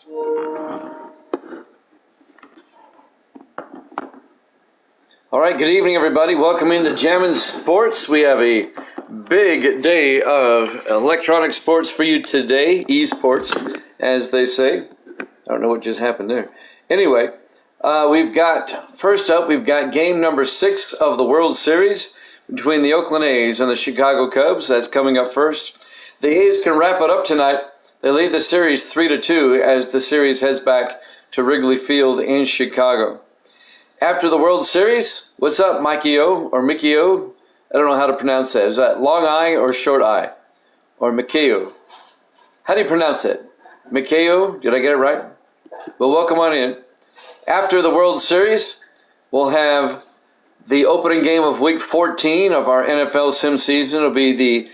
All right, good evening, everybody. Welcome into Jammin' Sports. We have a big day of electronic sports for you today, esports, as they say. I don't know what just happened there. Anyway, first up, we've got game number 6 of the World Series between the Oakland A's and the Chicago Cubs. That's coming up first. The A's can wrap it up tonight. They lead the series 3-2 as the series heads back to Wrigley Field in Chicago. After the World Series, what's up, Mikey O or Mickey O? I don't know how to pronounce that. Is that long I or short I? Or Mikeo? How do you pronounce it? Mikeo? Did I get it right? Well, welcome on in. After the World Series, we'll have the opening game of Week 14 of our NFL sim season. It'll be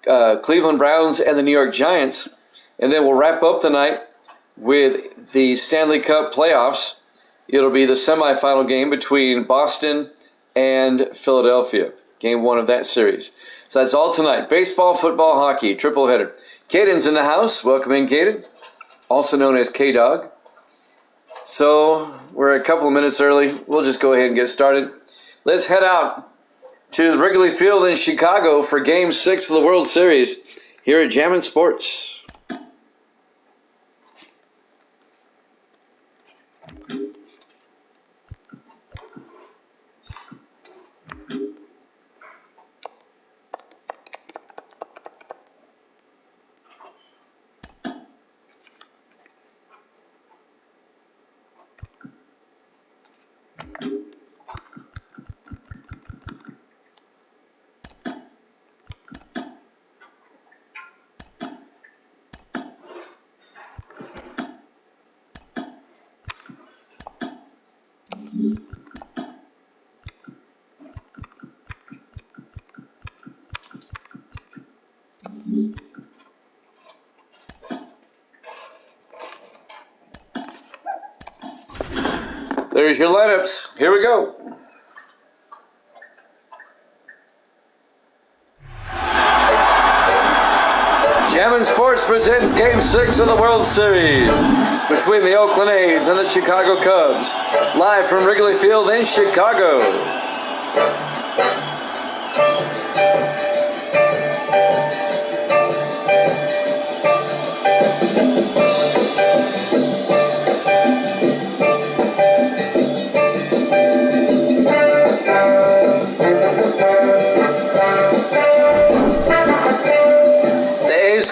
the Cleveland Browns and the New York Giants. And then we'll wrap up the night with the Stanley Cup playoffs. It'll be the semifinal game between Boston and Philadelphia, game 1 of that series. So that's all tonight. Baseball, football, hockey, triple header. Caden's in the house. Welcome in, Caden, also known as K-Dog. So we're a couple of minutes early. We'll just go ahead and get started. Let's head out to Wrigley Field in Chicago for Game 6 of the World Series here at Jammin' Sports. There's your lineups. Here we go. Jammin' Sports presents Game 6 of the World Series between the Oakland A's and the Chicago Cubs, live from Wrigley Field in Chicago.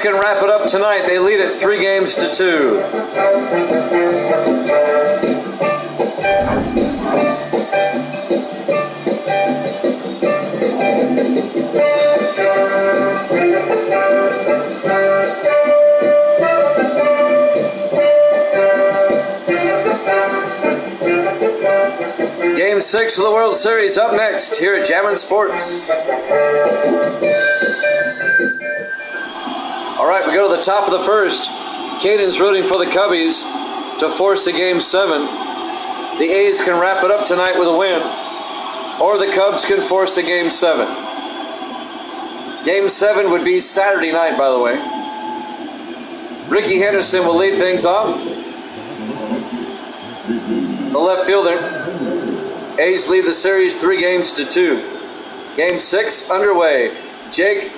Can wrap it up tonight. They lead it 3-2. Game 6 of the World Series up next here at Jammin' Sports. All right, we go to the top of the first. Caden's rooting for the Cubbies to force the Game 7. The A's can wrap it up tonight with a win, or the Cubs can force the Game 7. Game 7 would be Saturday night, by the way. Ricky Henderson will lead things off. The left fielder. A's lead the series 3-2. Game 6 underway. Jake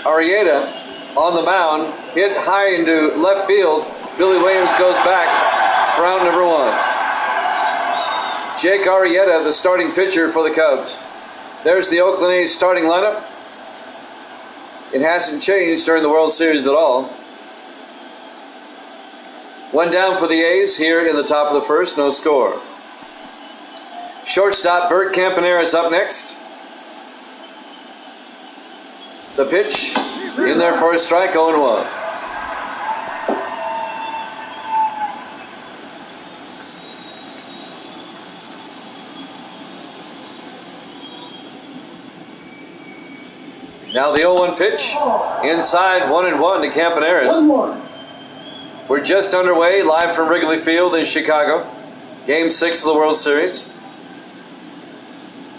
Arrieta on the mound, hit high into left field. Billy Williams goes back for out number 1. Jake Arrieta, the starting pitcher for the Cubs. There's the Oakland A's starting lineup. It hasn't changed during the World Series at all. One down for the A's here in the top of the first, no score. Shortstop Bert Campanera is up next. The pitch in there for a strike, 0-1. Now the 0-1 pitch, inside 1-1 to Campaneris. We're just underway, live from Wrigley Field in Chicago. Game 6 of the World Series.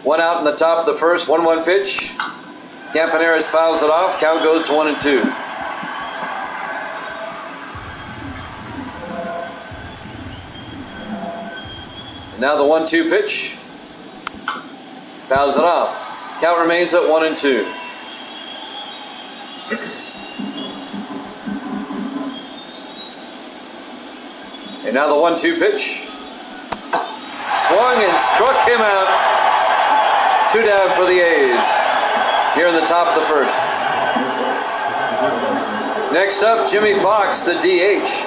One out in the top of the first, 1-1 pitch. Campaneris fouls it off. Count goes to 1-2. Now the 1-2 pitch. Fouls it off. Count remains at 1-2. And now the 1-2 pitch. Swung and struck him out. 2 down for the A's here in the top of the first. Next up, Jimmy Fox, the DH.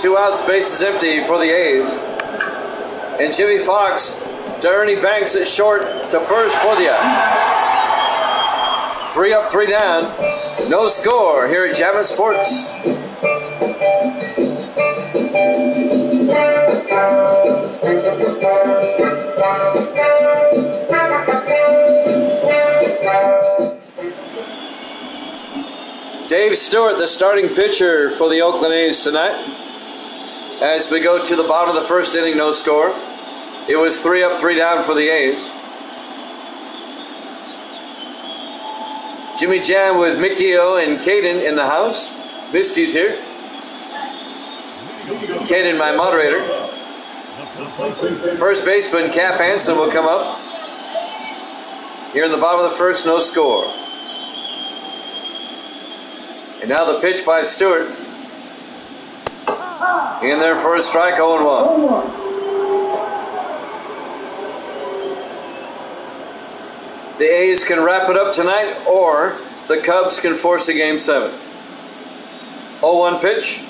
2 outs, bases empty for the A's. And Jimmy Fox to Ernie Banks at short to first for the out. 3 up, 3 down. No score here at Jammin' Sports. Dave Stewart, the starting pitcher for the Oakland A's tonight. As we go to the bottom of the first inning, no score. It was 3 up, 3 down for the A's. Jimmy Jam with Mickey O and Caden in the house. Misty's here. Caden, my moderator. First baseman Cap Hansen will come up. Here in the bottom of the first, no score. And now the pitch by Stewart. In there for a strike, 0-1. The A's can wrap it up tonight, or the Cubs can force a Game 7. 0-1 pitch.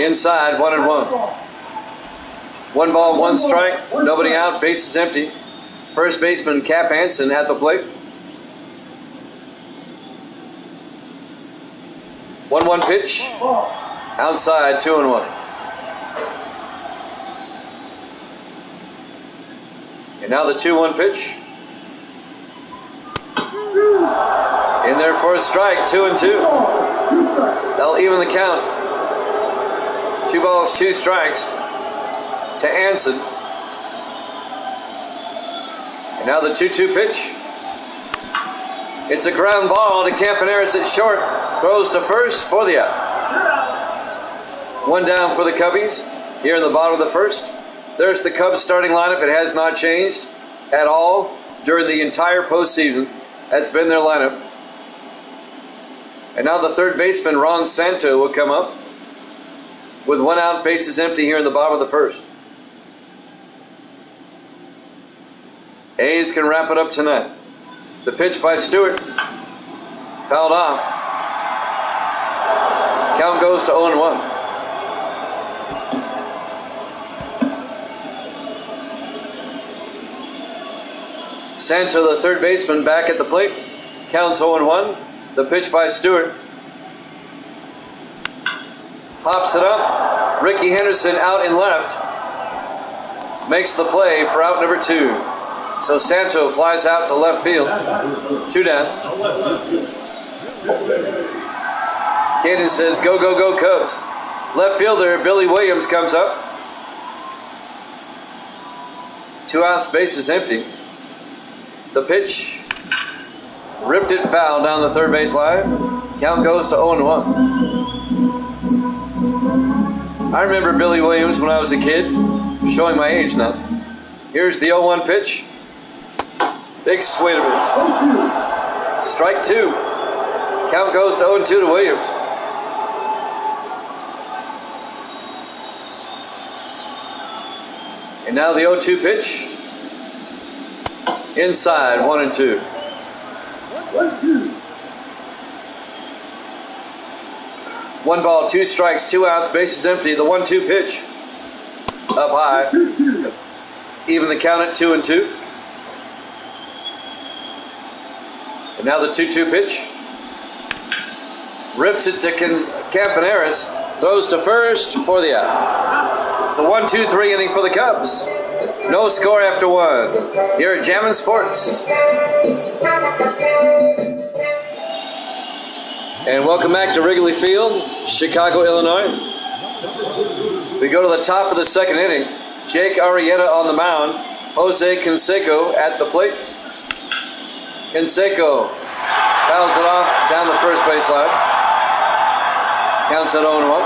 Inside, 1-1. 1 ball, 1 strike. Nobody out, bases empty. First baseman Cap Hansen at the plate. 1-1 pitch. Outside, 2-1. And now the 2-1 pitch. In there for a strike, 2-2. That'll even the count. 2 balls, 2 strikes to Hansen. And now the 2-2 pitch. It's a ground ball to Campaneris at short. Throws to first for the out. 1 down for the Cubbies here in the bottom of the first. There's the Cubs starting lineup. It has not changed at all during the entire postseason. That's been their lineup. And now the third baseman, Ron Santo, will come up with 1 out, bases empty here in the bottom of the first. A's can wrap it up tonight. The pitch by Stewart. Fouled off. Count goes to 0-1. Santo, the third baseman, back at the plate. Counts 0-1. The pitch by Stewart. Pops it up. Ricky Henderson out in left. Makes the play for out number 2. So Santo flies out to left field. 2 down. Caden says, go, go, go, Cubs. Left fielder Billy Williams comes up. 2 outs, bases empty. The pitch. Ripped it foul down the third base line. Count goes to 0-1. I remember Billy Williams when I was a kid. Showing my age now. Here's the 0-1 pitch. Big swing of it. Strike 2. Count goes to 0-2 to Williams. And now the 0-2 pitch. Inside, 1-2. 1 ball, 2 strikes, 2 outs, bases empty. The 1-2 pitch. Up high. Even the count at 2-2. And now the 2-2 pitch. Rips it to Campaneris. Throws to first for the out. It's a 1-2-3 inning for the Cubs. No score after 1. Here at Jammin' Sports. And welcome back to Wrigley Field, Chicago, Illinois. We go to the top of the second inning. Jake Arrieta on the mound. Jose Canseco at the plate. Canseco fouls it off down the first baseline. Counts at 0-1.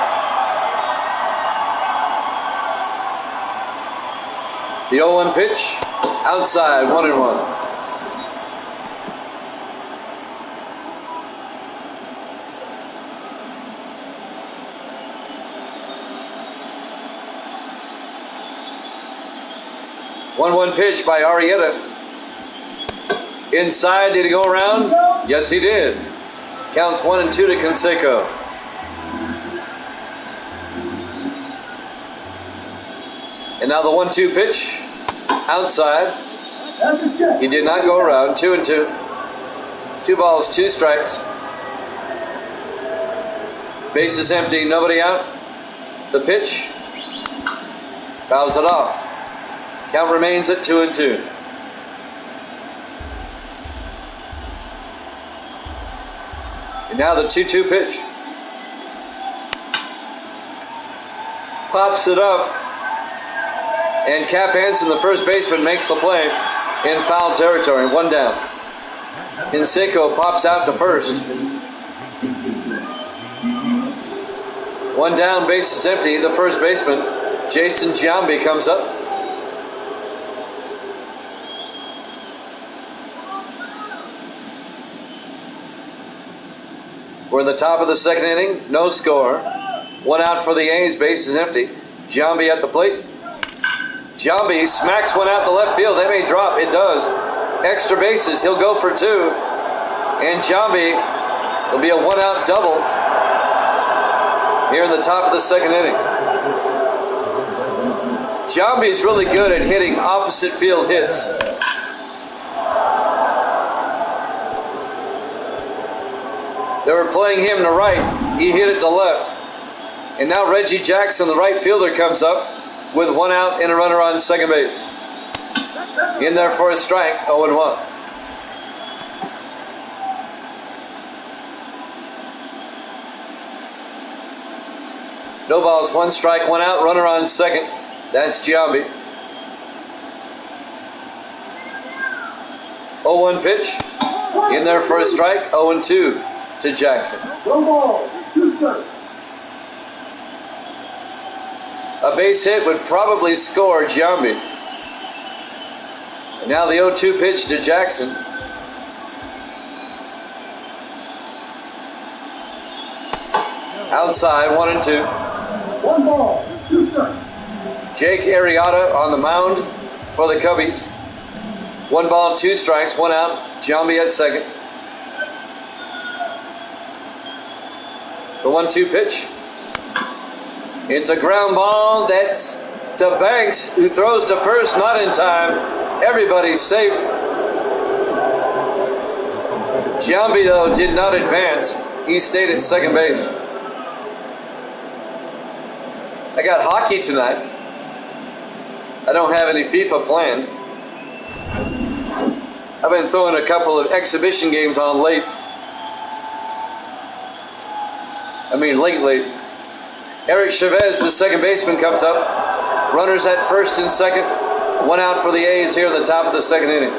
The 0-1 pitch, outside, 1-1. One pitch by Arrieta. Inside, did he go around? Yes, he did. Counts 1-2 to Canseco. And now the 1-2 pitch, outside. He did not go around, 2-2. 2 balls, 2 strikes. Bases empty, nobody out. The pitch, fouls it off. Count remains at 2-2. And now the 2-2 pitch. Pops it up. And Cap Hansen, the first baseman, makes the play in foul territory. 1 down. Canseco pops out to first. 1 down, base is empty. The first baseman, Jason Giambi, comes up. We're in the top of the second inning, no score. 1 out for the A's, base is empty. Giambi at the plate. Giambi smacks one out to left field. That may drop, it does. Extra bases, he'll go for 2. And Giambi will be a 1-out double here in the top of the second inning. Giambi's really good at hitting opposite field hits. They were playing him to right. He hit it to left. And now Reggie Jackson, the right fielder, comes up with 1 out and a runner on second base. In there for a strike, 0-1. No balls, 1 strike, 1 out, runner on second. That's Giambi. 0-1 pitch. In there for a strike, 0-2. To Jackson. A base hit would probably score Giambi. And now the 0-2 pitch to Jackson. Outside, 1-2. 1 ball, 2 strikes. Jake Arrieta on the mound for the Cubbies. 1 ball, 2 strikes, 1 out. Giambi at second. The 1-2 pitch. It's a ground ball. That's to Banks, who throws to first, not in time. Everybody's safe. Giambi, though, did not advance. He stayed at second base. I got hockey tonight. I don't have any FIFA planned. I've been throwing a couple of exhibition games on late. Late. Eric Chavez, the second baseman, comes up. Runners at first and second. 1 out for the A's here in the top of the second inning.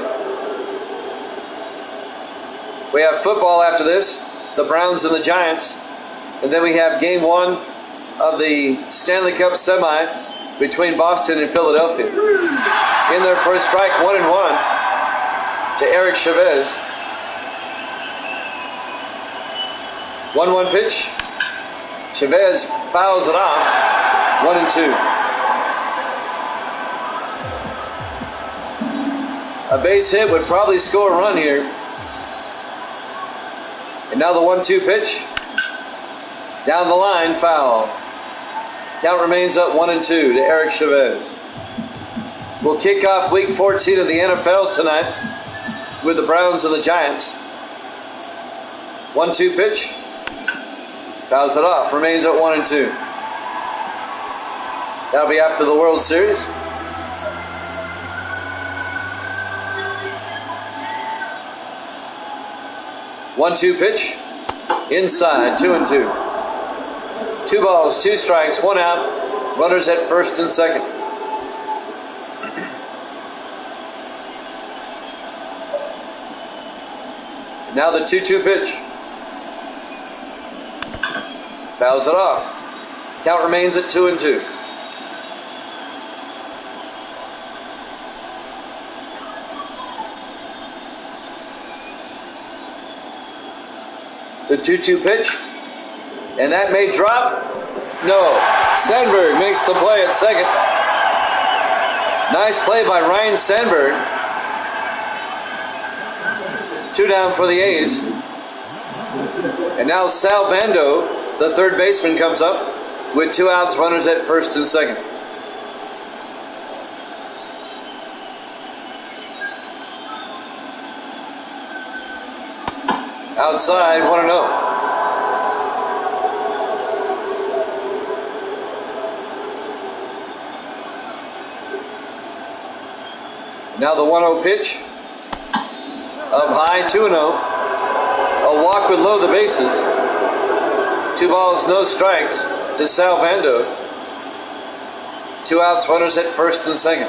We have football after this. The Browns and the Giants. And then we have game 1 of the Stanley Cup semi between Boston and Philadelphia. In there for a strike, 1-1 to Eric Chavez. 1-1 pitch. Chavez fouls it off. 1-2. A base hit would probably score a run here. And now the 1-2 pitch. Down the line, foul. Count remains up 1-2 to Eric Chavez. We'll kick off week 14 of the NFL tonight with the Browns and the Giants. 1-2 pitch. Fouls it off. Remains at 1-2. That'll be after the World Series. One-two pitch. Inside. 2-2. 2 balls, 2 strikes, 1 out. Runners at first and second. Now the 2-2 pitch. Fouls it off. Count remains at 2-2. The 2-2 pitch. And that may drop. No. Sandberg makes the play at second. Nice play by Ryan Sandberg. 2 down for the A's. And now Sal Bando, the third baseman, comes up with 2 outs, runners at first and second. Outside, 1-0. Now the 1-0 pitch. Up high, 2-0. A walk would load the bases. 2 balls, no strikes to Sal Bando. 2 outs, runners at first and second.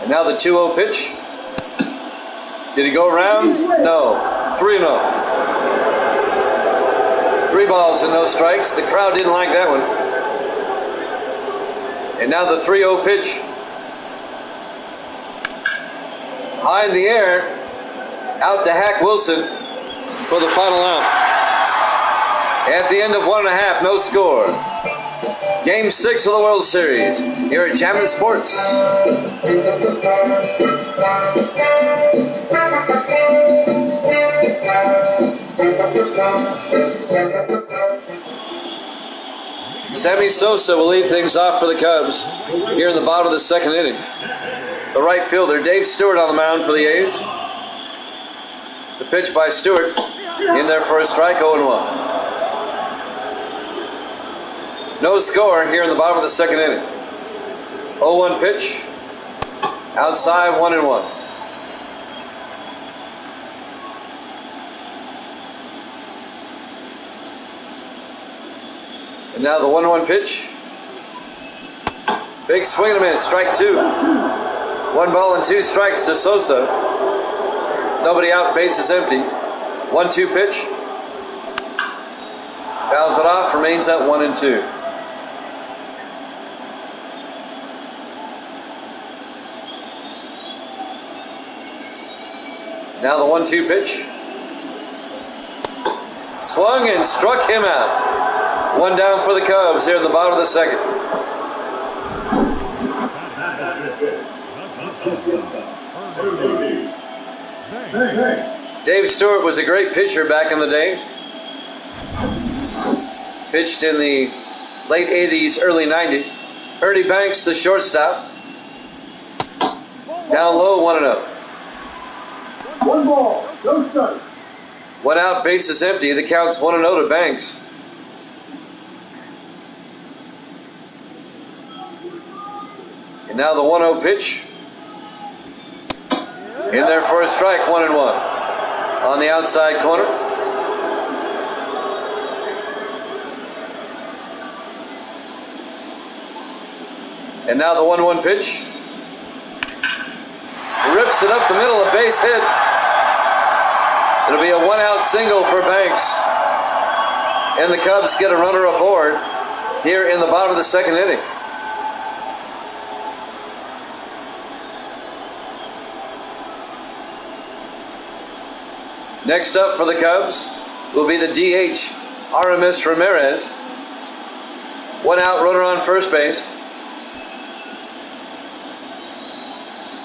And now the 2-0 pitch. Did he go around? No. 3-0. 3 balls and no strikes. The crowd didn't like that one. And now the 3-0 pitch. High in the air. Out to Hack Wilson for the final out. At the end of 1.5, no score. Game 6 of the World Series here at Jammin' Sports. Sammy Sosa will lead things off for the Cubs here in the bottom of the second inning. The right fielder, Dave Stewart, on the mound for the A's. The pitch by Stewart in there for a strike, 0-1. No score here in the bottom of the second inning. 0-1 pitch. Outside, 1-1. And now the 1-1 pitch. Big swing and a miss, strike 2. 1 ball and 2 strikes to Sosa. Nobody out, bases empty. 1-2 pitch. Fouls it off, remains at 1-2. Now the 1-2 pitch. Swung and struck him out. 1 down for the Cubs here in the bottom of the second. Dave Stewart was a great pitcher back in the day. Pitched in the late 80s, early 90s. Ernie Banks, the shortstop. Down low, 1-0. 1 ball, no strike. 1 out, bases empty. The count's 1-0 to Banks. And now the 1-0 pitch. In there for a strike, 1-1. On the outside corner. And now the 1-1 pitch. Rips it up the middle, a base hit. It'll be a 1-out single for Banks. And the Cubs get a runner aboard here in the bottom of the second inning. Next up for the Cubs will be the DH, Aramis Ramirez. 1 out, runner on first base.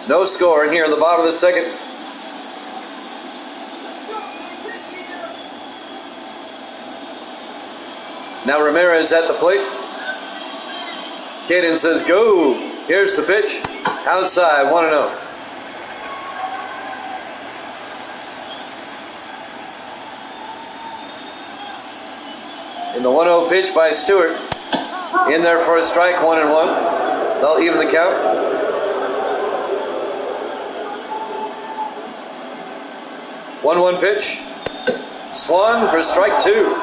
No score here in the bottom of the second. Now Ramirez at the plate. Caden says go. Here's the pitch. Outside, 1-0. In the 1-0 pitch by Stewart. In there for a strike, 1-1. They'll even the count. One pitch. Swung for strike 2.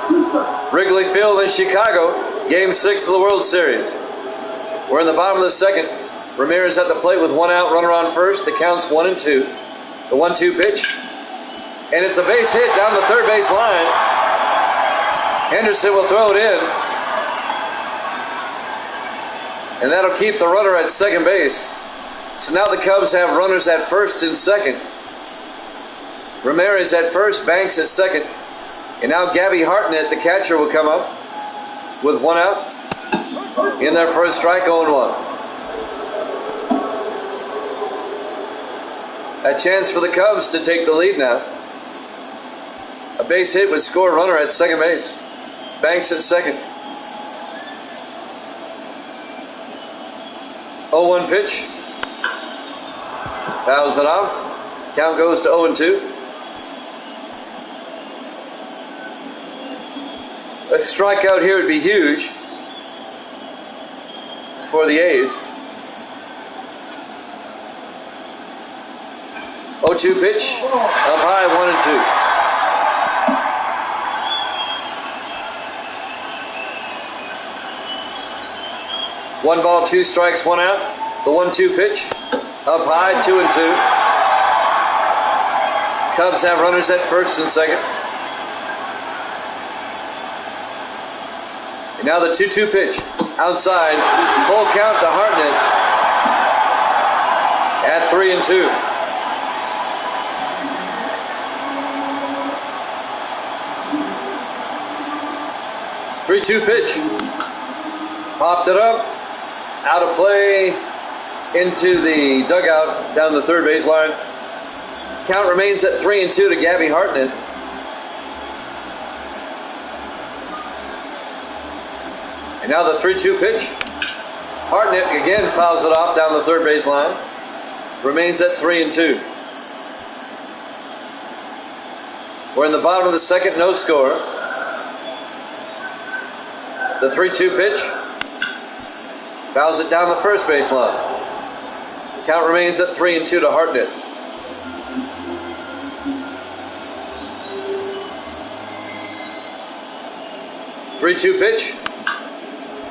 Wrigley Field in Chicago. Game 6 of the World Series. We're in the bottom of the second. Ramirez at the plate with 1 out, runner on first. The count's 1-2. The 1-2 pitch. And it's a base hit down the third base line. Henderson will throw it in. And that'll keep the runner at second base. So now the Cubs have runners at first and second. Ramirez at first, Banks at second. And now Gabby Hartnett, the catcher, will come up with one out. In there for a strike, 0-1. A chance for the Cubs to take the lead now. A base hit would score a runner at second base. Banks at second. 0-1 pitch. Fouls it off. Count goes to 0-2. A strikeout here would be huge for the A's. 0-2 pitch. Up high, 1-2. 1 ball, 2 strikes, 1 out. The 1-2 pitch. Up high, 2-2. Cubs have runners at first and second. And now the 2-2 pitch. Outside. Full count to Hartnett. At 3-2. Three-two pitch. Popped it up. Out of play. Into the dugout down the third base line. Count remains at 3-2 to Gabby Hartnett. And now the 3-2 pitch. Hartnett again fouls it off down the third base line. Remains at 3-2. We're in the bottom of the second, no score. The 3-2 pitch. Fouls it down the first base line. Count remains at 3-2 to Hartnett. Three-two pitch.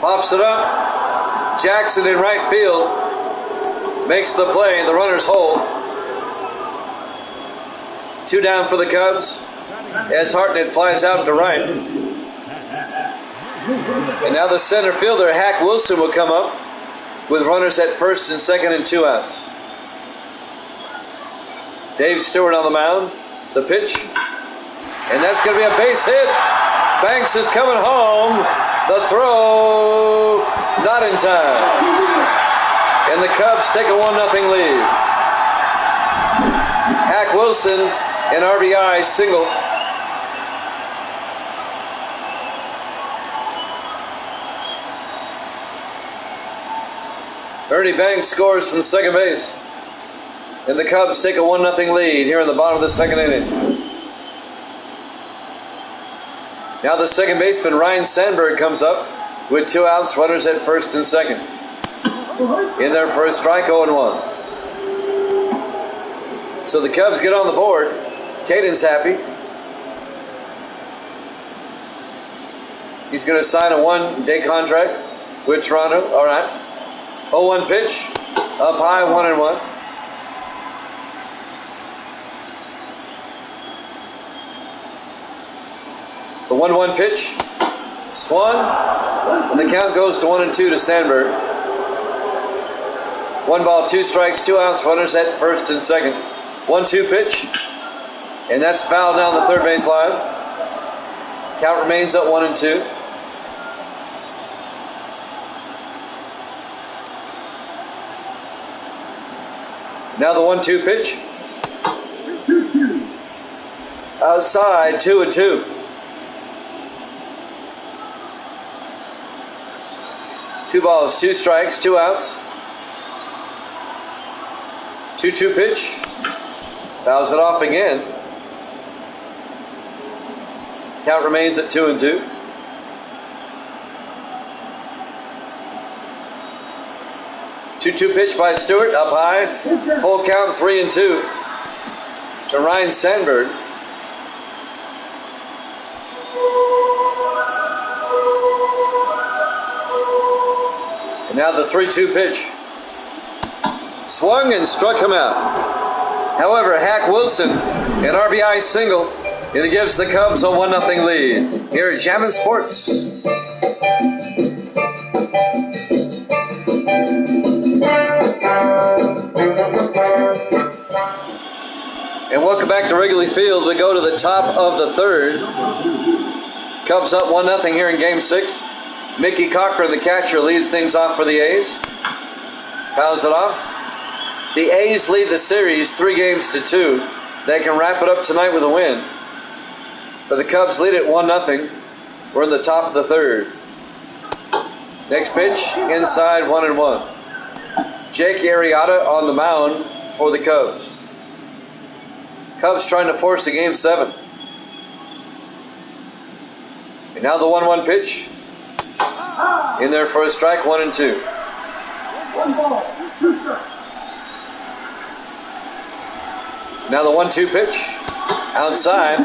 Pops it up. Jackson in right field. Makes the play. The runners hold. 2 down for the Cubs as Hartnett flies out to right. And now the center fielder, Hack Wilson, will come up with runners at first and second and 2 outs. Dave Stewart on the mound. The pitch. And that's going to be a base hit. Banks is coming home. The throw, not in time. And the Cubs take a 1-0 lead. Hack Wilson, an RBI single. Ernie Banks scores from second base. And the Cubs take a 1-0 lead here in the bottom of the second inning. Now the second baseman, Ryan Sandberg, comes up with 2 outs, runners at first and second. In there for a strike, 0-1. So the Cubs get on the board. Caden's happy. He's going to sign a 1-day contract with Toronto. All right. 0-1 pitch. Up high, 1-1. The 1-1 pitch. Swung. And the count goes to 1-2 to Sandberg. 1 ball, 2 strikes, 2 outs, runners at first and second. 1-2 pitch. And that's fouled down the third base line. Count remains at 1-2. Now the 1-2 pitch. Outside, 2-2. 2 balls, 2 strikes, 2 outs. 2-2 pitch. Fouls it off again. Count remains at 2-2. Two-two pitch by Stewart, up high. Full count, 3-2 to Ryan Sandberg. And now the 3-2 pitch. Swung and struck him out. However, Hack Wilson, an RBI single, and it gives the Cubs a 1-0 lead here at Jammin' Sports. And Welcome back to Wrigley Field. We go to the top of the third. Cubs up 1-0 here in Game 6. Mickey Cochran, the catcher, leads things off for the A's. Fouls it off. The A's lead the series 3-2. They can wrap it up tonight with a win. But the Cubs lead it 1-0. We're in the top of the third. Next pitch, inside 1-1. Jake Arrieta on the mound for the Cubs. Cubs trying to force a Game 7. And now the 1-1 pitch. In there for a strike, 1-2. 1 ball, 2 strikes. Now the 1-2 pitch. Outside.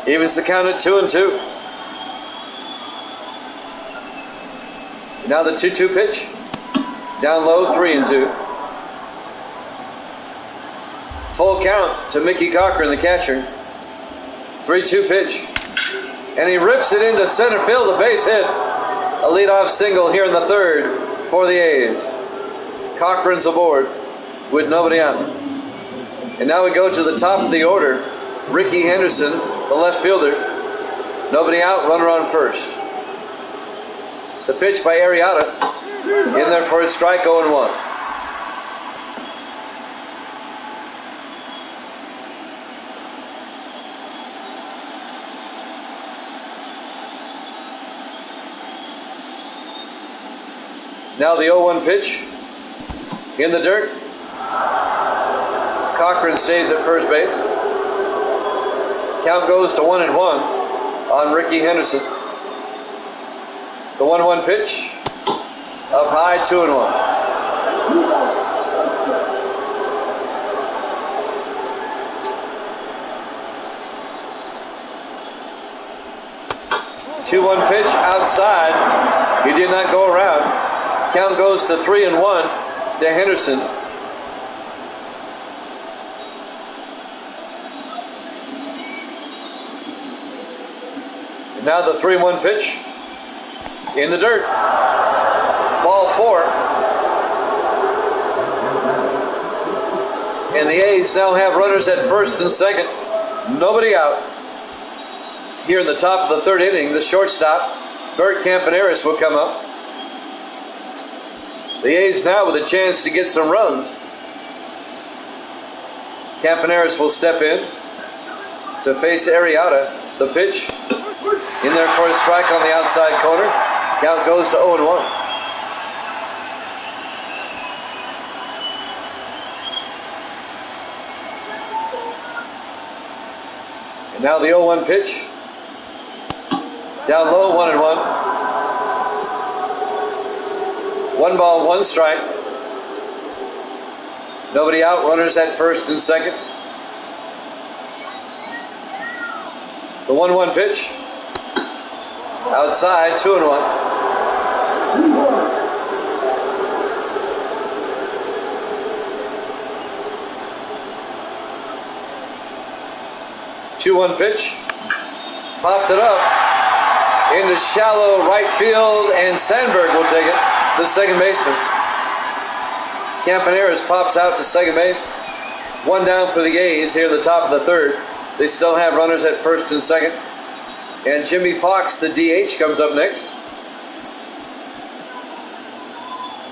Evens the count at 2-2. Now the 2-2 pitch. Down low, 3-2. Full count to Mickey Cochran, the catcher. 3-2 pitch. And he rips it into center field, a base hit. A leadoff single here in the third for the A's. Cochran's aboard with nobody out. And now we go to the top of the order. Ricky Henderson, the left fielder. Nobody out, runner on first. The pitch by Arrieta. In there for a strike, 0-1. Now the 0-1 pitch. In the dirt. Cochran stays at first base. Count goes to 1-1 on Ricky Henderson. The 1-1 pitch. Up high, 2-1. Two-one pitch outside. He did not go around. Count goes to 3-1 to Henderson. And now the 3-1 pitch. In the dirt. Ball 4. And the A's now have runners at first and second. Nobody out. Here in the top of the third inning, the shortstop, Bert Campaneris, will come up. The A's now with a chance to get some runs. Campaneris will step in to face Arrieta. The pitch. In there for a strike on the outside corner. Count goes to 0-1. And now the 0-1 pitch. Down low, 1-1. 1 ball, 1 strike. Nobody out, runners at first and second. The 1-1 pitch. Outside, 2-1. Two-one pitch. Popped it up into shallow right field, and Sandberg will take it, the second baseman. Campaneris pops out to second base. 1 down for the A's here at the top of the third. They still have runners at first and second. And Jimmy Fox, the DH, comes up next.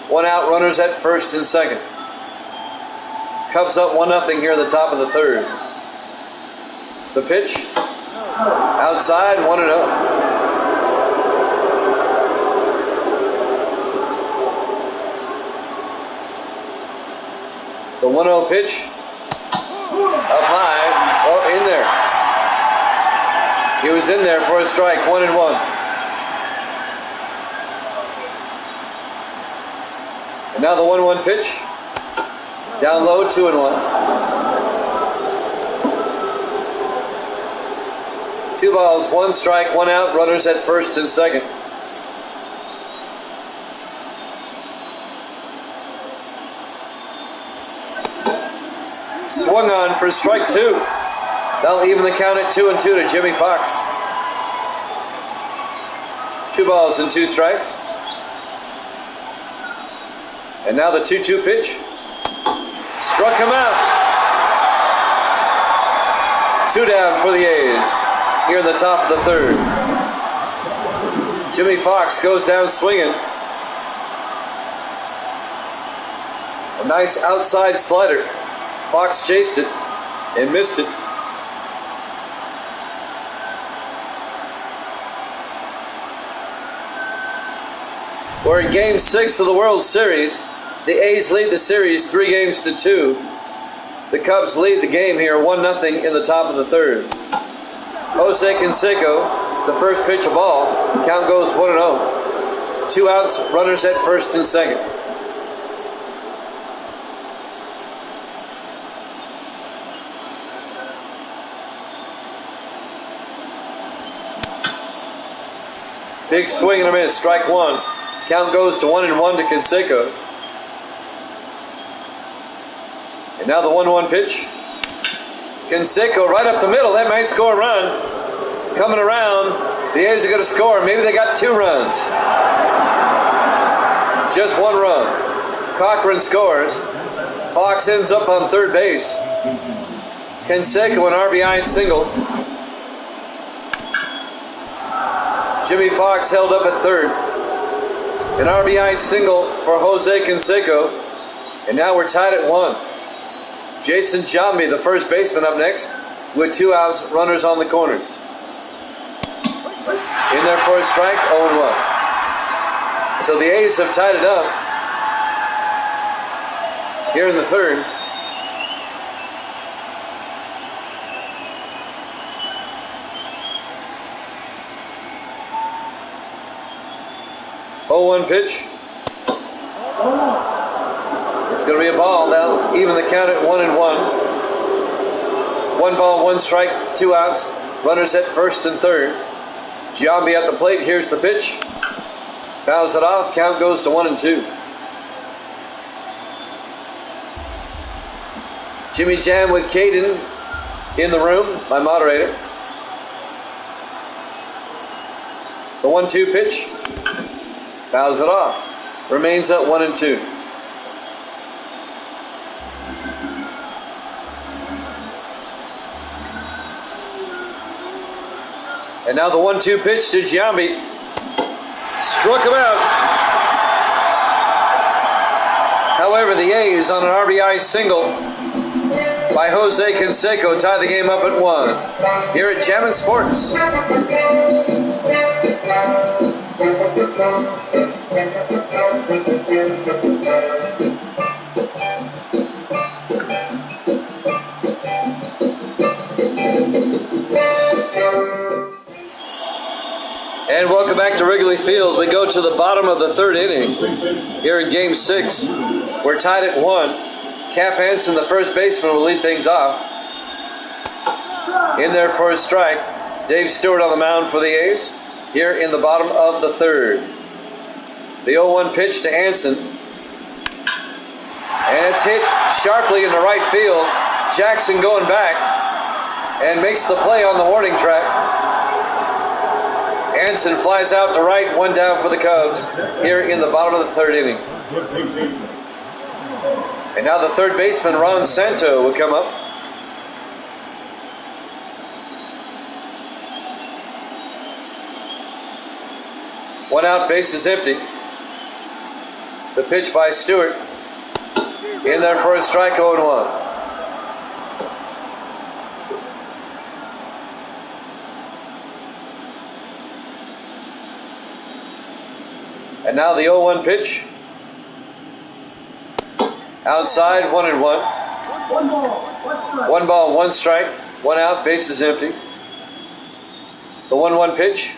1 out, runners at first and second. Cubs up 1-0 here at the top of the third. The pitch. Outside, 1-0. The 1-0 pitch. Up high. Oh, in there. He was in there for a strike, 1-1. And now the 1-1 pitch. Down low, 2-1. 2 balls, 1 strike, 1 out, runners at first and second. Swung on for strike 2. That'll even the count at 2-2 to Jimmy Fox. 2 balls and 2 strikes. And now the 2-2 pitch. Struck him out. Two down for the A's here in the top of the third. Jimmy Fox goes down swinging. A nice outside slider. Fox chased it and missed it. We're in Game 6 of the World Series. The A's lead the series 3-2. The Cubs lead the game here 1-0 in the top of the third. Jose Canseco, the first pitch of ball. The count goes 1-0. 2 outs, runners at first and second. Big swing and a miss, strike one. Count goes to 1-1 to Canseco. And now the 1-1 pitch. Canseco right up the middle. That might score a run. Coming around. The A's are going to score. Maybe they got 2 runs. Just 1 run. Cochran scores. Fox ends up on third base. Canseco an RBI single. Jimmy Fox held up at third. An RBI single for Jose Canseco. And now we're tied at 1. Jason Giambi, the first baseman, up next with 2 outs, runners on the corners. In there for a strike, 0-1. So the A's have tied it up here in the third. Oh, 1 pitch. It's going to be a ball. That'll even the count at 1-1. 1 ball, 1 strike, 2 outs. Runners at first and third. Giambi at the plate. Here's the pitch. Fouls it off. Count goes to 1-2. Jimmy Jam with Caden in the room, my moderator. The 1-2 pitch. Fouls it off. Remains at 1-2. And now the 1-2 pitch to Giambi. Struck him out. However, the A's on an RBI single by Jose Canseco tie the game up at 1. Here at Jammin' Sports. And welcome back to Wrigley Field. We go to the bottom of the third inning here in Game 6. We're tied at 1. Cap Hansen, the first baseman, will lead things off. In there for a strike. Dave Stewart on the mound for the A's here in the bottom of the third. The 0-1 pitch to Hansen. And it's hit sharply in the right field. Jackson going back and makes the play on the warning track. Hansen flies out to right, 1 down for the Cubs here in the bottom of the third inning. And now the third baseman, Ron Santo, will come up. One out, base is empty. The pitch by Stewart. In there for a strike, 0-1. And now the 0-1 pitch. Outside, 1-1. 1 ball, 1 strike, 1 out, base is empty. The 1-1 pitch.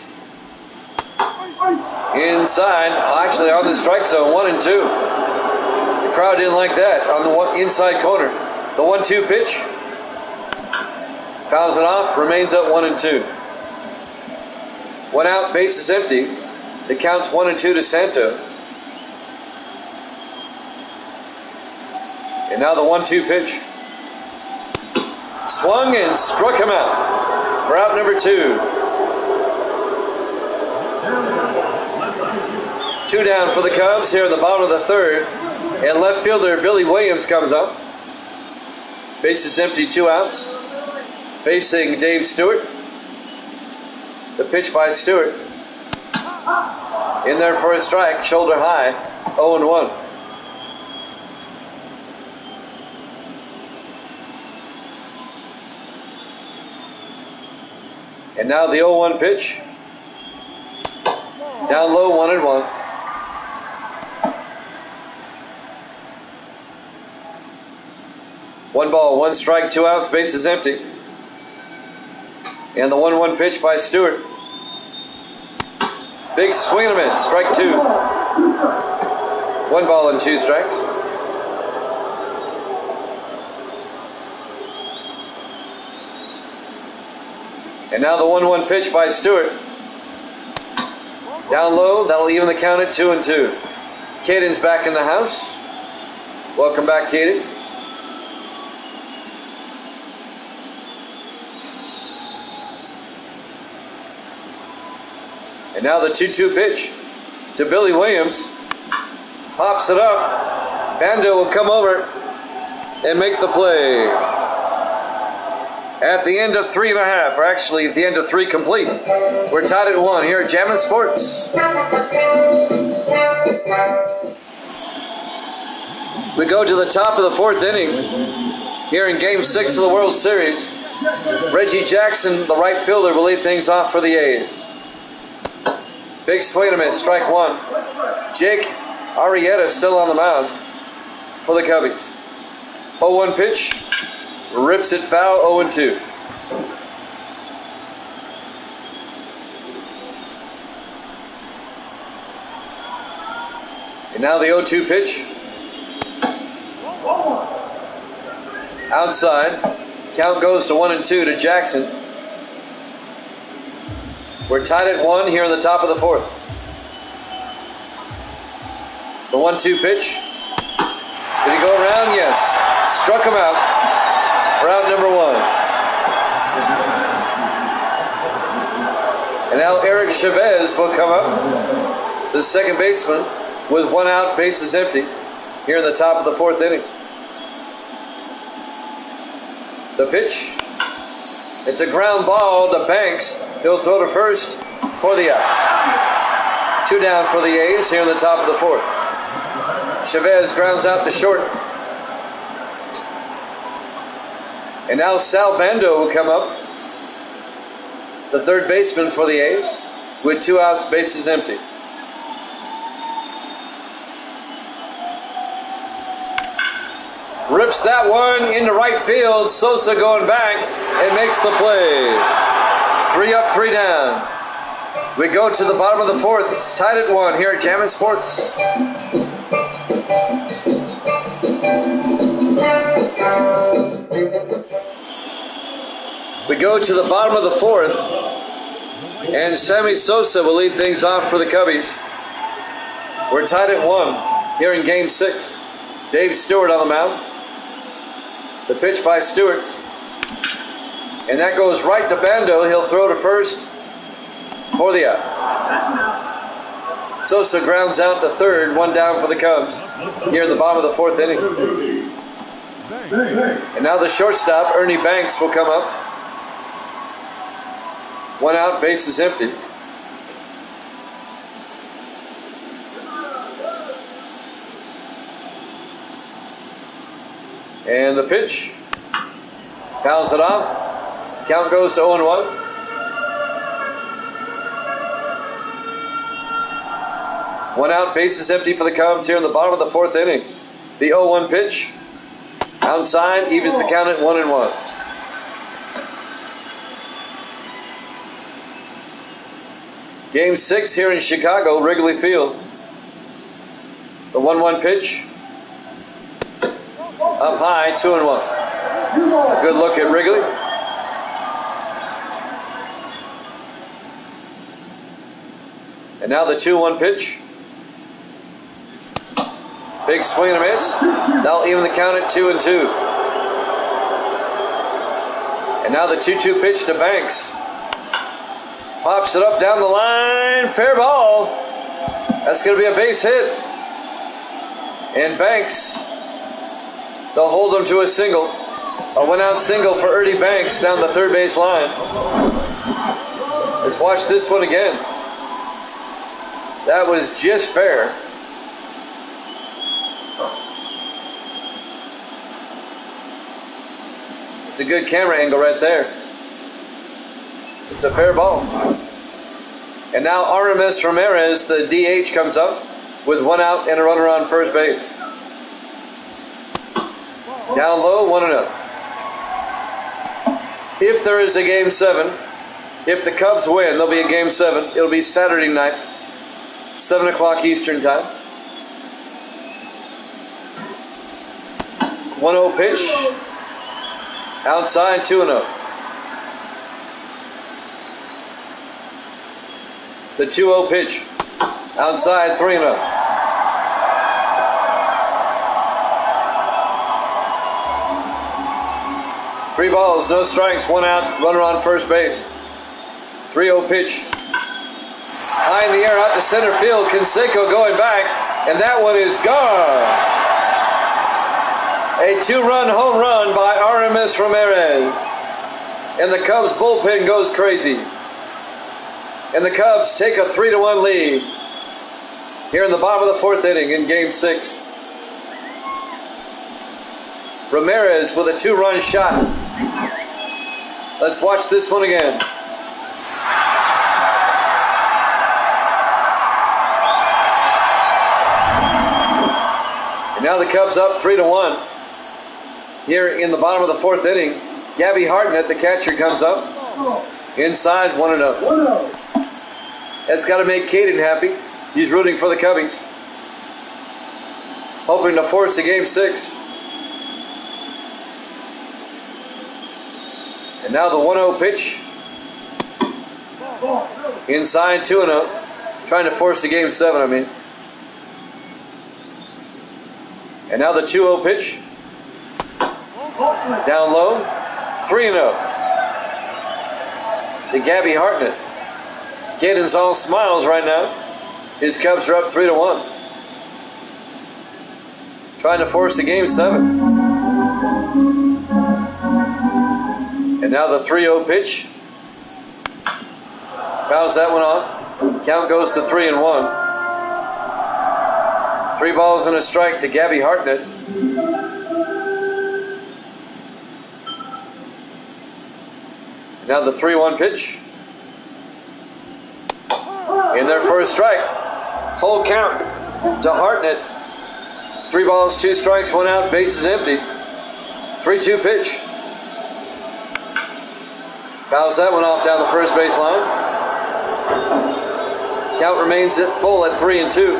Inside, actually on the strike zone, 1-2. The crowd didn't like that on the inside corner. The 1-2 pitch. Fouls it off, remains at 1-2. 1 out, base is empty. The count's 1-2 to Santo. And now the 1-2 pitch. Swung and struck him out for out number 2. 2 down for the Cubs here at the bottom of the third. And left fielder Billy Williams comes up. Base is empty, 2 outs. facing Dave Stewart. The pitch by Stewart. In there for a strike, shoulder high, 0-1. And now the 0-1 pitch. Down low, 1-1. One ball, one strike, 2 outs, bases empty. And the 1-1 pitch by Stewart. Big swing and a miss, strike 2. 1 ball and 2 strikes. And now the 1-1 pitch by Stewart. Down low, that'll even the count at 2-2. Caden's back in the house. Welcome back, Caden. And now the 2-2 pitch to Billy Williams. Pops it up. Bando will come over and make the play. At the end of 3.5, or actually at the end of 3 complete. We're tied at 1 here at Jammin' Sports. We go to the top of the 4th inning here in Game 6 of the World Series. Reggie Jackson, the right fielder, will lead things off for the A's. Big swing and a miss, strike 1. Jake Arrieta still on the mound for the Cubbies. 0-1 pitch, rips it foul, 0-2. And now the 0-2 pitch. Outside, count goes to 1-2 to Jackson. We're tied at 1 here in the top of the 4th. The 1-2 pitch. Did he go around? Yes. Struck him out for out number 1. And now Eric Chavez will come up, the second baseman, with 1 out, bases empty, here in the top of the 4th inning. The pitch. It's a ground ball to Banks. He'll throw to first for the out. 2 down for the A's here in the top of the 4th. Chavez grounds out to short. And now Sal Bando will come up, the third baseman for the A's, with 2 outs, bases empty. Rips that one into right field. Sosa going back and makes the play. 3 up, 3 down. We go to the bottom of the 4th, tied at 1 here at Jammin' Sports. We go to the bottom of the 4th, and Sammy Sosa will lead things off for the Cubbies. We're tied at 1 here in Game 6. Dave Stewart on the mound. The pitch by Stewart. And that goes right to Bando. He'll throw to first for the out. Sosa grounds out to third. 1 down for the Cubs here in the bottom of the 4th inning. And now the shortstop, Ernie Banks, will come up. 1 out, bases empty. And the pitch. Fouls it off. Count goes to 0-1. One out, bases empty for the Cubs here in the bottom of the 4th inning. The 0-1 pitch. Outside, evens the count at 1-1. Game 6 here in Chicago, Wrigley Field. The 1-1 pitch. Up high, 2-1. A good look at Wrigley. And now the 2-1 pitch. Big swing and a miss. That'll even the count at 2-2. And now the 2-2 pitch to Banks. Pops it up down the line. Fair ball. That's going to be a base hit. And Banks, they'll hold him to a single. A one-out single for Ernie Banks down the third base line. Let's watch this one again. That was just fair. It's a good camera angle right there. It's a fair ball. And now RMS Ramirez, the DH, comes up with one out and a runner on first base. Down low, 1-0. If there is a Game 7, if the Cubs win, there'll be a Game 7. It'll be Saturday night, 7 o'clock Eastern time. 1-0 pitch. Outside, 2-0. The 2-0 pitch. Outside, 3-0. Three balls, no strikes, one out, runner on first base. 3-0 pitch. High in the air, out to center field. Canseco going back, and that one is gone. A two-run home run by RMS Ramirez. And the Cubs bullpen goes crazy. And the Cubs take a 3-1 lead here in the bottom of the fourth inning in Game 6. Ramirez with a two-run shot. Let's watch this one again. And now the Cubs up 3-1 here in the bottom of the fourth inning. Gabby Hartnett, the catcher, comes up. Inside, 1-0. That's got to make Caden happy. He's rooting for the Cubbies, hoping to force a Game 6. And now the 1-0 pitch. Inside, 2-0. Trying to force the Game 7, I mean. And now the 2-0 pitch. Down low. 3-0. To Gabby Hartnett. Caden's all smiles right now. His Cubs are up 3-1. Trying to force the Game 7. And now the 3-0 pitch. Fouls that one off. Count goes to 3-1. 3 balls and a strike to Gabby Hartnett. Now the 3-1 pitch. In there for a strike. Full count to Hartnett. 3 balls, 2 strikes, 1 out, bases empty. 3-2 pitch. Fouls that one off down the first base line. Count remains at full at 3-2.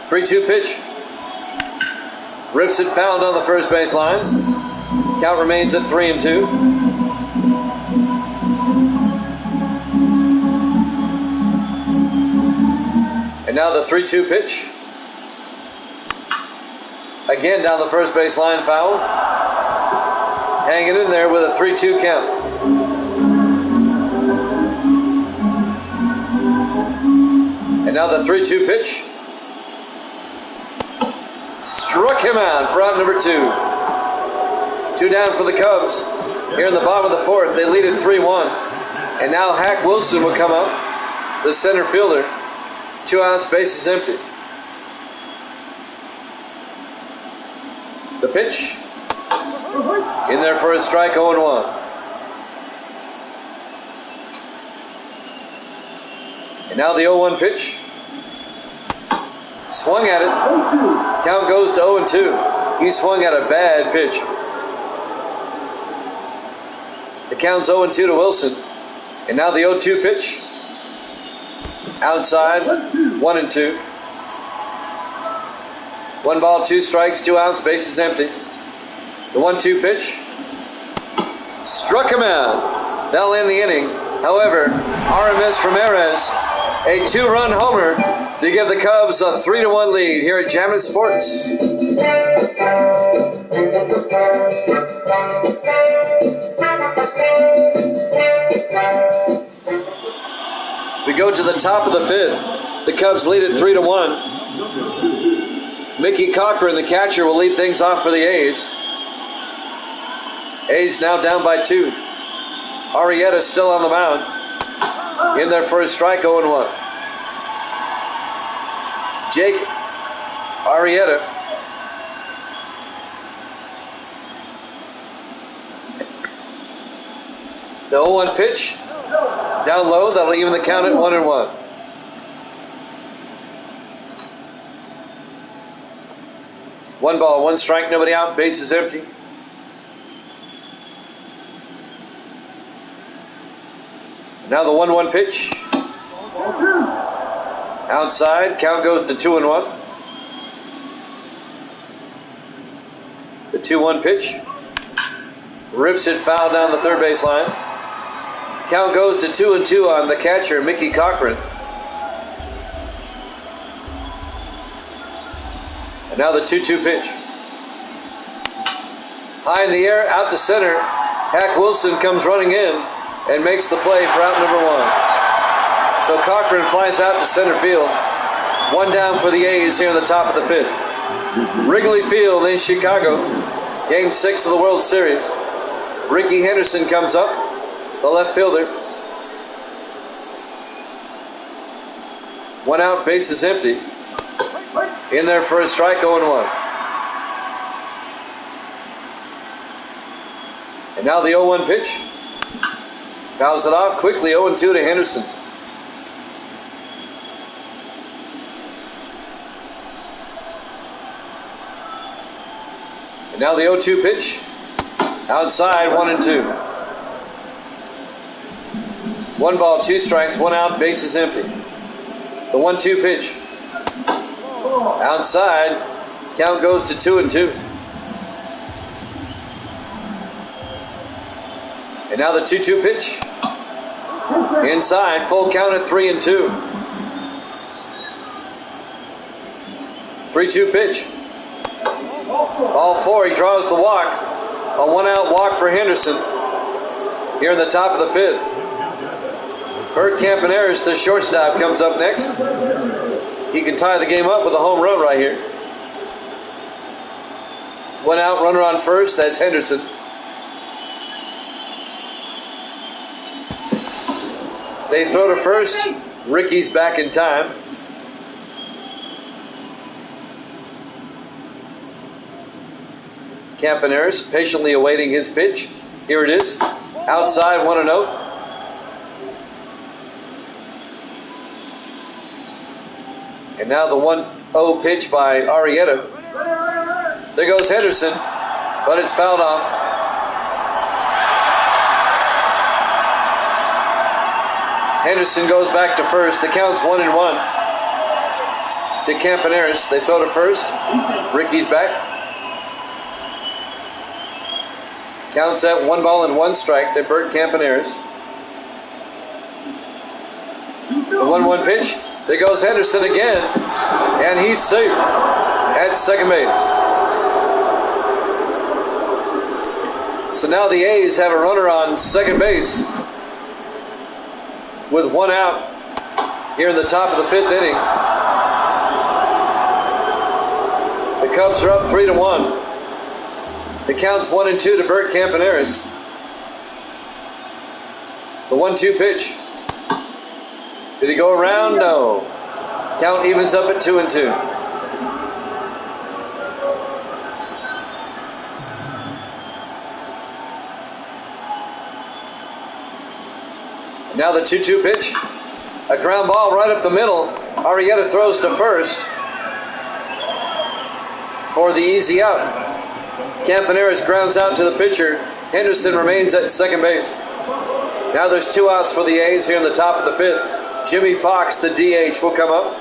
3-2 pitch. Rips it fouled on the first base line. Count remains at 3-2. And now the 3-2 pitch. Again down the first base line, foul. Hanging in there with a 3-2 count. And now the 3-2 pitch. Struck him out for out number 2. 2 down for the Cubs. Here in the bottom of the fourth, they lead at 3-1. And now Hack Wilson will come up, the center fielder. 2 outs, bases empty. The pitch. In there for a strike, 0-1. And now the 0-1 pitch. Swung at it. Count goes to 0-2. He swung at a bad pitch. The count's 0-2 to Wilson. And now the 0-2 pitch. Outside, 1-2. 1 ball, 2 strikes, 2 outs, bases empty. The 1-2 pitch. Struck him out. That'll end the inning. However, RMS Ramirez, a 2-run homer to give the Cubs a 3-1 lead here at Jammin' Sports. We go to the top of the 5th. The Cubs lead at 3-1. Mickey Cochran, the catcher, will lead things off for the A's. A's now down by 2. Arrieta still on the mound. In their first strike, 0-1. Jake Arrieta. The 0-1 pitch. Down low, that'll even the count at 1-1. One ball, one strike, nobody out, base is empty. Now the 1-1 pitch. Outside, count goes to 2-1. The 2-1 pitch. Rips it foul down the third base line. Count goes to 2-2 on the catcher, Mickey Cochran. And now the 2-2 pitch. High in the air, out to center. Hack Wilson comes running in and makes the play for out number 1. So Cochran flies out to center field. One down for the A's here in the top of the 5th. Wrigley Field in Chicago. Game 6 of the World Series. Ricky Henderson comes up, the left fielder. One out, base is empty. In there for a strike, 0-1. And now the 0-1 pitch. Fouls it off quickly, 0-2 to Henderson. And now the 0-2 pitch. Outside, 1-2. 1 ball, 2 strikes, 1 out, base is empty. The 1-2 pitch. Outside, count goes to 2-2. And now the 2-2 pitch. Inside, full count at 3-2. 3-2 pitch. Ball 4, he draws the walk. A 1-out walk for Henderson here in the top of the 5th. Bert Campaneris, the shortstop, comes up next. He can tie the game up with a home run right here. 1 out, runner on first, that's Henderson. They throw to first. Ricky's back in time. Campaneris patiently awaiting his pitch. Here it is. Outside, 1-0. And now the 1-0 pitch by Arrieta. There goes Henderson, but it's fouled off. Henderson goes back to first. The count's 1-1 to Campaneris. They throw to first. Ricky's back. Counts at 1 ball and 1 strike to Bert Campaneris. The 1-1 pitch. There goes Henderson again, and he's safe at second base. So now the A's have a runner on second base with 1 out here in the top of the 5th inning. The Cubs are up 3-1. The count's 1-2 to Bert Campaneris. The 1-2 pitch. Did he go around? No. Count evens up at 2-2. Now the 2-2 pitch. A ground ball right up the middle. Arrieta throws to first for the easy out. Campaneris grounds out to the pitcher. Henderson remains at second base. Now there's 2 outs for the A's here in the top of the 5th. Jimmy Fox, the DH, will come up.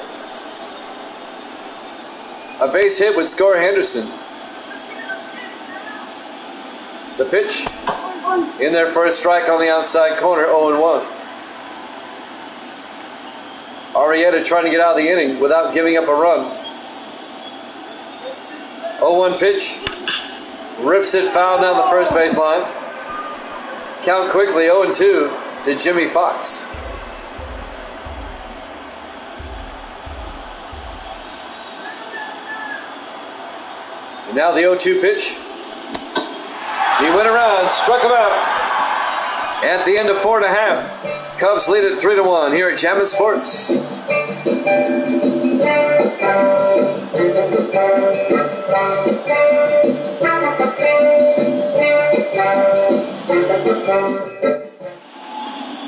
A base hit would score Henderson. The pitch. In there for a strike on the outside corner, 0-1. Arrieta trying to get out of the inning without giving up a run. 0-1 pitch. Rips it foul down the first base line. Count quickly, 0-2 to Jimmy Fox. And now the 0-2 pitch. He went around, struck him out. At the end of 4.5, Cubs lead it 3-1 here at Jammin' Sports.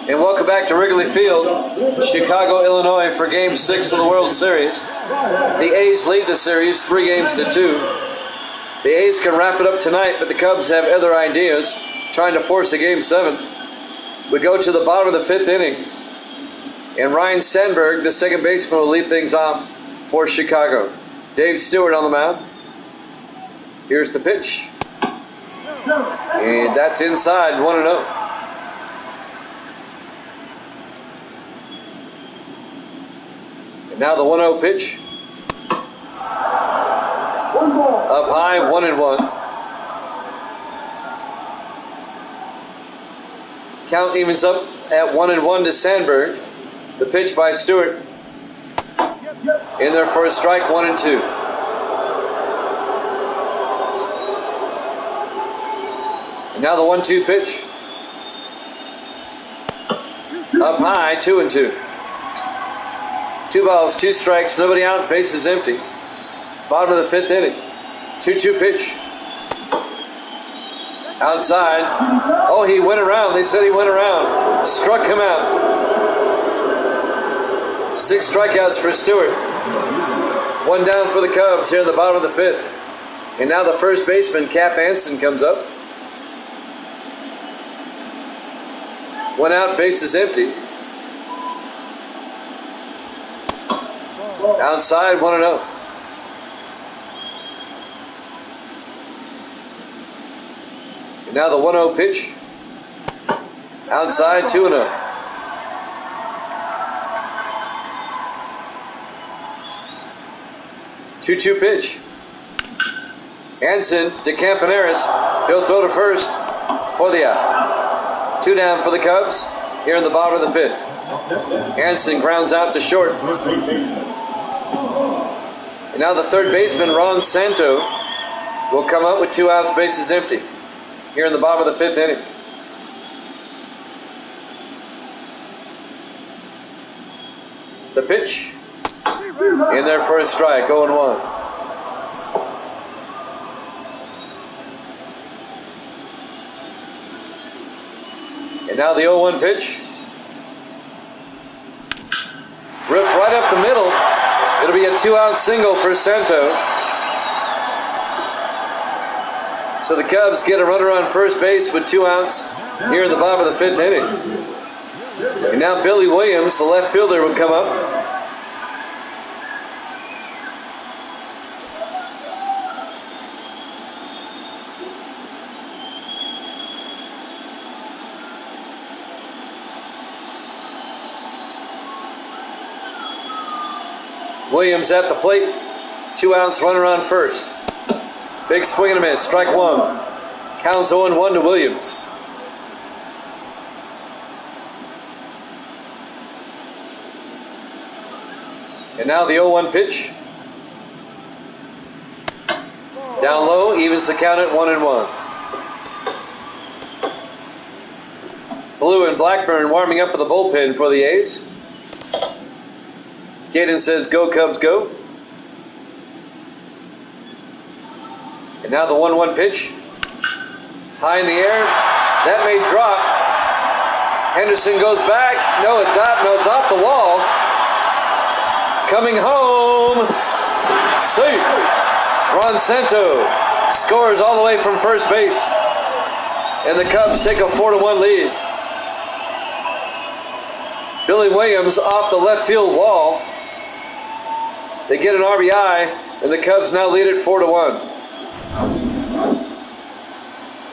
And welcome back to Wrigley Field, Chicago, Illinois, for Game 6 of the World Series. The A's lead the series 3-2. The A's can wrap it up tonight, but the Cubs have other ideas, trying to force a Game 7. We go to the bottom of the 5th inning, and Ryan Sandberg, the second baseman, will lead things off for Chicago. Dave Stewart on the mound. Here's the pitch. And that's inside, 1-0. And now the 1-0 pitch. Up high, 1-1. Count evens up at 1-1 to Sandberg. The pitch by Stewart. In there for a strike, 1-2. And now the 1-2 pitch. Up high, 2-2. 2 balls, 2 strikes, nobody out, bases empty. Bottom of the 5th inning. 2-2 pitch. Outside. Oh, he went around. They said he went around. Struck him out. 6 strikeouts for Stewart. 1 down for the Cubs here in the bottom of the 5th. And now the first baseman, Cap Hansen, comes up. 1 out, bases empty. Outside, 1-0. And now the 1-0 pitch. Outside, 2-0. Two-two pitch. Hansen to Campaneris. He'll throw to first for the out. 2 down for the Cubs here in the bottom of the 5th. Hansen grounds out to short. And now the third baseman, Ron Santo, will come up with 2 outs, bases empty here in the bottom of the 5th inning. The pitch. In there for a strike, 0-1. And now the 0-1 pitch. Ripped right up the middle. It'll be a 2-out single for Santo. So the Cubs get a runner on first base with 2 outs here in the bottom of the 5th inning. And now Billy Williams, the left fielder, will come up. Williams at the plate. 2 outs, runner on first. Big swing and a miss. Strike 1. Counts 0-1 to Williams. And now the 0-1 pitch. Down low, evens the count at 1-1. Blue and Blackburn warming up in the bullpen for the A's. Caden says, "Go Cubs, go." And now the 1-1 pitch. High in the air. That may drop. Henderson goes back. No, it's out. No, it's off the wall. Coming home. Safe. Ron Santo scores all the way from first base. And the Cubs take a 4-1 lead. Billy Williams off the left field wall. They get an RBI, and the Cubs now lead it 4-1.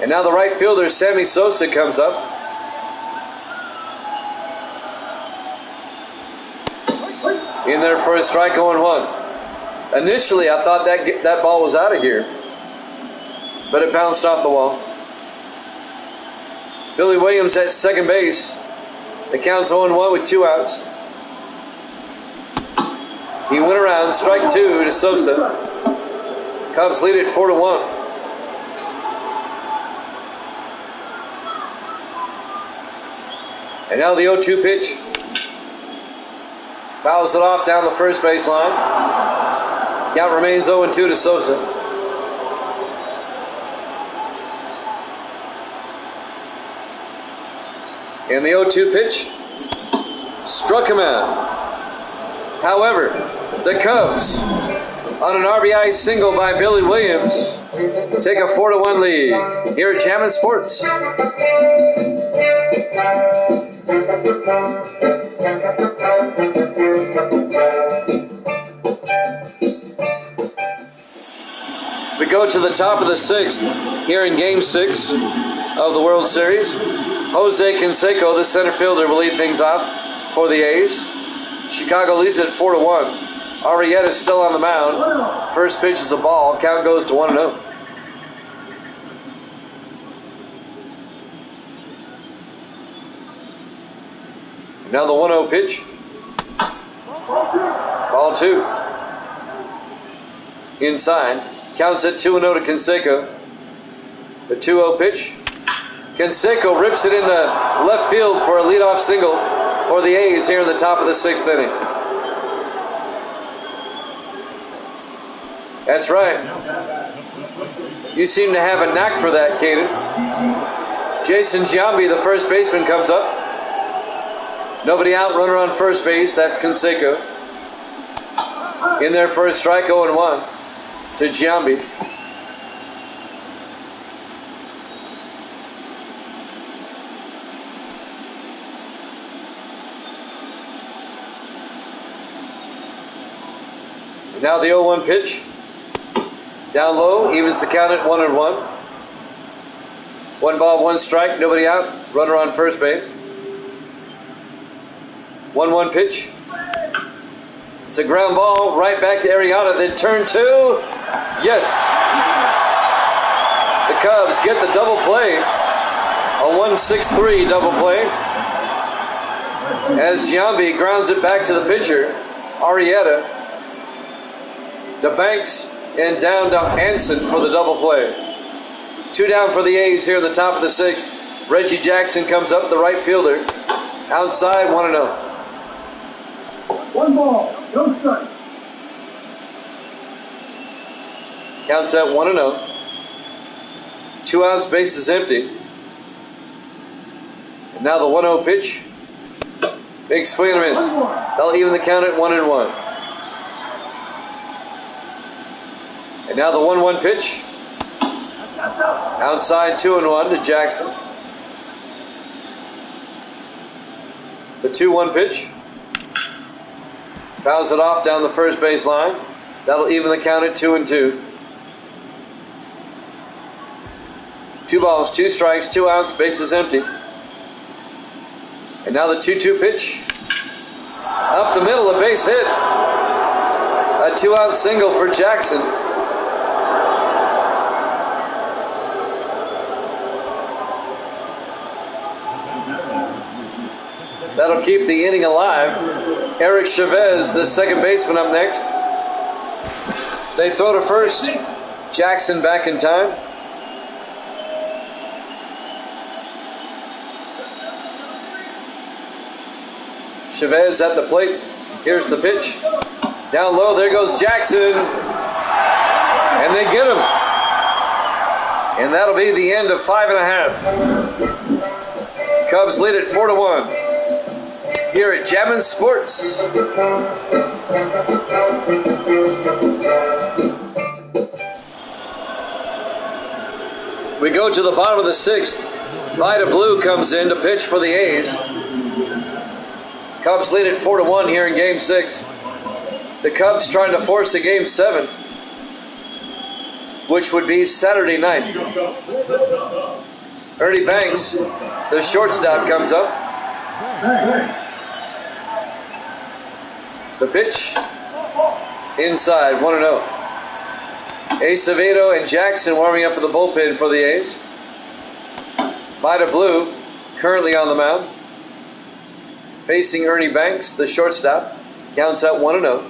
And now the right fielder, Sammy Sosa, comes up. In there for a strike, 0-1. Initially, I thought that ball was out of here, but it bounced off the wall. Billy Williams at second base. The count's 0-1 with 2 outs. He went around, strike 2 to Sosa. Cubs lead it 4-1. And now the 0-2 pitch. Fouls it off down the first base line. Count remains 0-2 to Sosa. And the 0-2 pitch struck him out. However, the Cubs, on an RBI single by Billy Williams, take a 4-1 lead here at Jammin' Sports. We go to the top of the 6th here in Game 6 of the World Series. Jose Canseco, the center fielder, will lead things off for the A's. Chicago leads it 4-1. Arrieta still on the mound. First pitch is a ball. Count goes to 1-0. Now the 1-0 pitch. Ball 2. Inside. Counts at 2-0 to Canseco. The 2-0 pitch. Canseco rips it into left field for a leadoff single for the A's here in the top of the 6th inning. That's right. You seem to have a knack for that, Caden. Jason Giambi, the first baseman, comes up. Nobody out, runner on first base. That's Canseco. In there for a strike, 0-1 to Giambi. Now the 0-1 pitch. Down low, evens the count at 1-1. 1 ball, 1 strike, nobody out, runner on first base. 1-1 pitch. It's a ground ball right back to Arrieta. Then turn 2. Yes. The Cubs get the double play. A 1-6-3 double play. As Giambi grounds it back to the pitcher, Arrieta, to Banks, and down to Hansen for the double play. 2 down for the A's here in the top of the 6th. Reggie Jackson comes up, the right fielder. Outside, 1-0. 1 ball, no strike. Counts at 1-0. 2 outs, bases empty. And now the 1-0 pitch. Big swing and a miss. They'll even the count at 1-1. And now the 1-1 pitch. Outside, 2-1 to Jackson. The 2-1 pitch. Fouls it off down the first base line. That'll even the count at 2-2. 2 balls, 2 strikes, 2 outs, bases empty. And now the 2-2 pitch. Up the middle, a base hit. A 2-out single for Jackson. That'll keep the inning alive. Eric Chavez, the second baseman, up next. They throw to first. Jackson back in time. Chavez at the plate. Here's the pitch. Down low, there goes Jackson. And they get him. And that'll be the end of 5.5. Cubs lead it 4-1. Here at Jammin' Sports. We go to the bottom of the 6th. Vida Blue comes in to pitch for the A's. Cubs lead it 4-1 here in Game 6. The Cubs trying to force a Game 7, which would be Saturday night. Ernie Banks, the shortstop, comes up. The pitch, inside, 1-0. Acevedo and Jackson warming up in the bullpen for the A's. Vida Blue, currently on the mound, facing Ernie Banks, the shortstop. Counts out 1-0.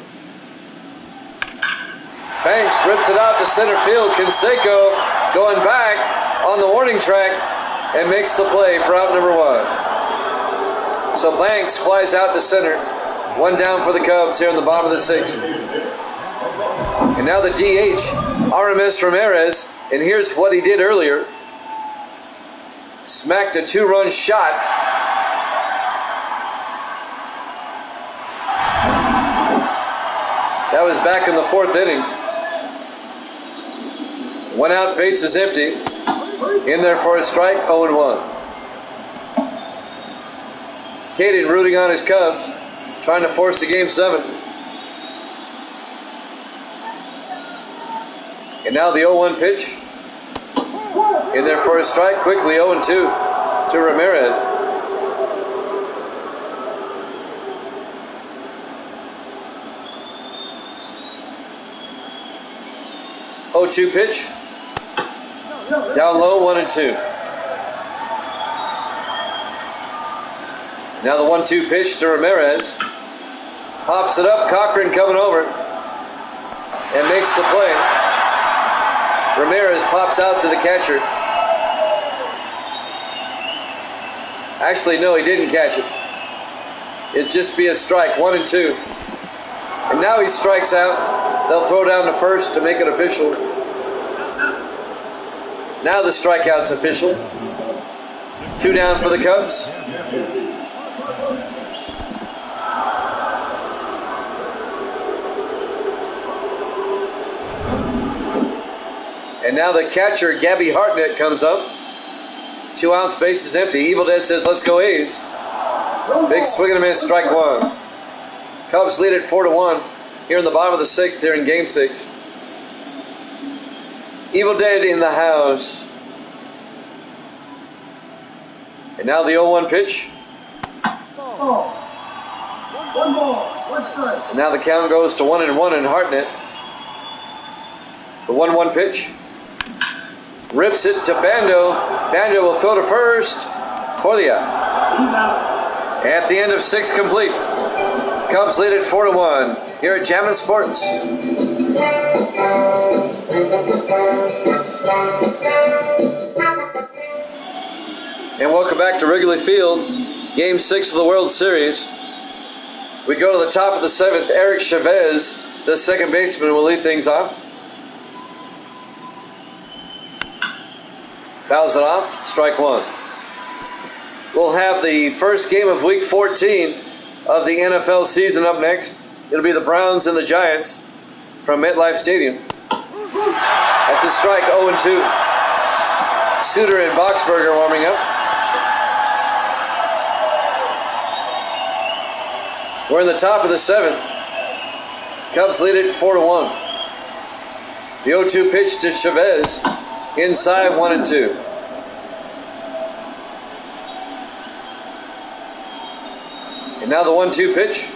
Banks rips it out to center field. Canseco going back on the warning track and makes the play for out number 1. So Banks flies out to center. 1 down for the Cubs here in the bottom of the 6th. And now the DH, Aramis Ramirez. And here's what he did earlier. Smacked a 2-run shot. That was back in the 4th inning. 1 out, bases empty. In there for a strike, 0-1. Caden rooting on his Cubs, trying to force the game 7. And now the 0-1 pitch. In there for a strike, quickly 0-2 to Ramirez. Oh, 2 pitch. Down low, 1-2. Now the 1-2 pitch to Ramirez. Pops it up, Cochran coming over and makes the play. Ramirez pops out to the catcher. Actually, no, he didn't catch it. It'd just be a strike, 1-2. And now he strikes out. They'll throw down to first to make it official. Now the strikeout's official. 2 down for the Cubs. And now the catcher, Gabby Hartnett, comes up. 2 outs, bases empty. Evil Dead says, let's go A's. Big swing and a miss, strike 1. Cubs lead it 4-1 here in the bottom of the 6th here in Game 6. Evil Dead in the house. And now the 0-1 pitch. One ball, 1 strike. And now the count goes to 1-1 and Hartnett. The 1-1 pitch. Rips it to Bando. Bando will throw to first for the out. At the end of 6 complete. Cubs lead it 4-1 here at Jammin' Sports. And welcome back to Wrigley Field, Game 6 of the World Series. We go to the top of the 7th. Eric Chavez, the second baseman, will lead things off. Fouls it off, strike 1. We'll have the first game of Week 14 of the NFL season up next. It'll be the Browns and the Giants from MetLife Stadium. That's a strike, 0-2. Suter and Boxberger warming up. We're in the top of the 7th. Cubs lead it 4-1. The 0-2 pitch to Chavez. Inside, 1-2. And now the 1-2 pitch.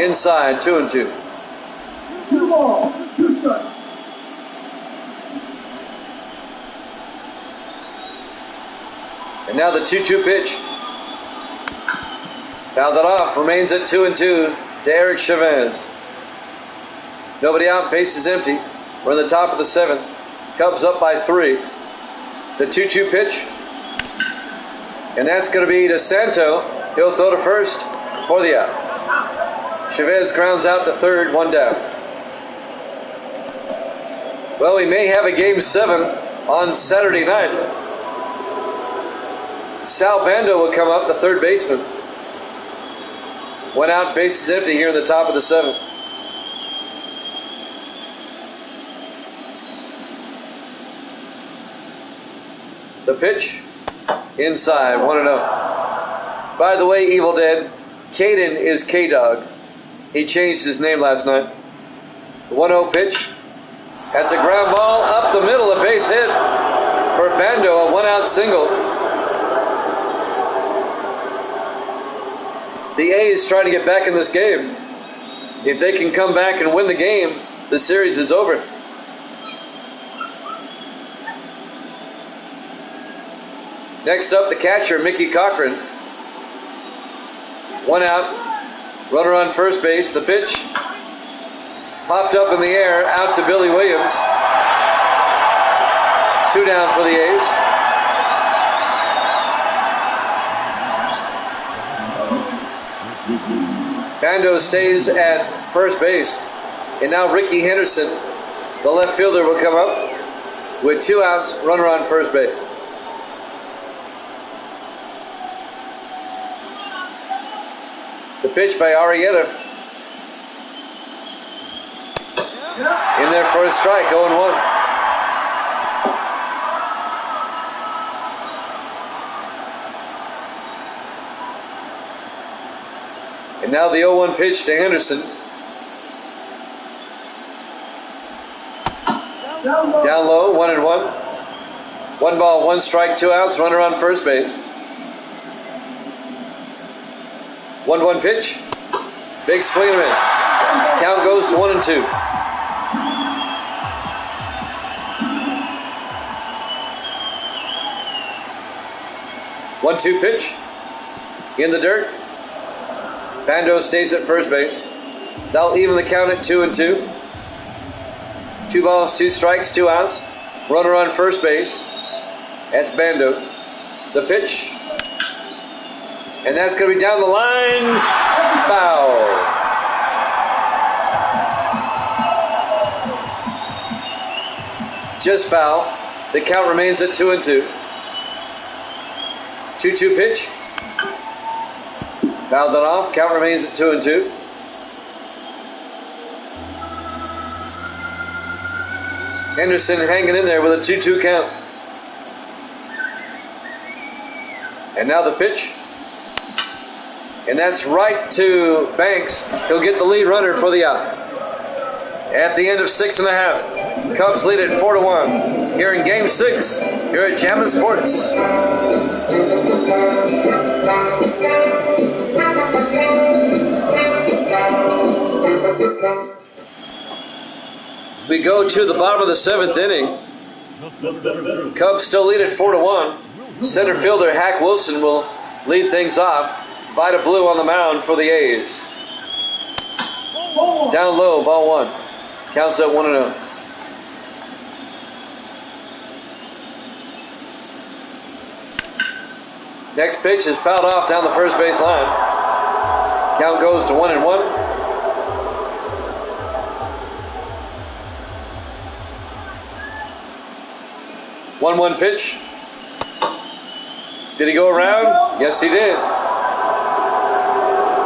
Inside, 2-2. 2 balls, 2 strikes. And now the 2-2 pitch. Fouled it off. Remains at 2-2 to Eric Chavez. Nobody out. Bases empty. We're in the top of the 7th. Cubs up by 3. The 2-2 pitch. And that's going to be to Santo. He'll throw to first for the out. Chavez grounds out to third, 1 down. Well, we may have a Game 7 on Saturday night. Sal Bando will come up, the third baseman. 1 out, bases empty here in the top of the 7th. The pitch, inside, 1-0. By the way, Evil Dead, Caden is K-Dog. He changed his name last night. The 1-0 pitch. That's a ground ball up the middle, a base hit for Bando, a 1-out single. The A's trying to get back in this game. If they can come back and win the game, the series is over. Next up, the catcher, Mickey Cochran. 1 out. Runner on first base. The pitch. Popped up in the air, out to Billy Williams. 2 down for the A's. Bando stays at first base. And now Ricky Henderson, the left fielder, will come up with 2 outs, runner on first base. The pitch by Arrieta. In there for a strike, 0-1. And now the 0-1 pitch to Henderson. Down low, 1-1. 1 ball, 1 strike, 2 outs, runner on first base. 1-1 pitch. Big swing and a miss. Count goes to 1-2. One-two pitch. In the dirt. Bando stays at first base. That'll even the count at 2-2. 2 balls, 2 strikes, 2 outs. Runner on first base. That's Bando. The pitch. And that's going to be down the line. Foul. Just foul. The count remains at 2-2. 2-2 pitch. Fouled that off. Count remains at 2-2. Henderson hanging in there with a 2-2 count. And now the pitch. And that's right to Banks. He'll get the lead runner for the out. At the end of 6.5, Cubs lead at 4-1. Here in Game 6, here at Jammin' Sports. We go to the bottom of the 7th inning. Cubs still lead at 4-1. Center fielder Hack Wilson will lead things off. Vida Blue on the mound for the A's. Down low, ball 1. Counts at 1-0. Next pitch is fouled off down the first base line. Count goes to 1-1. 1-1 pitch. Did he go around? Yes, he did.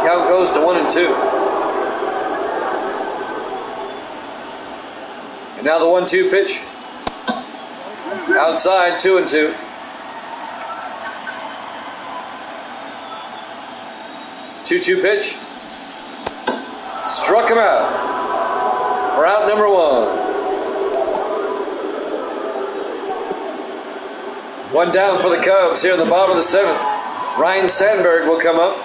Count goes to 1-2. And now the 1-2 pitch. Outside, 2-2. Two-two pitch. Struck him out for out number 1. 1 down for the Cubs here in the bottom of the 7th. Ryan Sandberg will come up.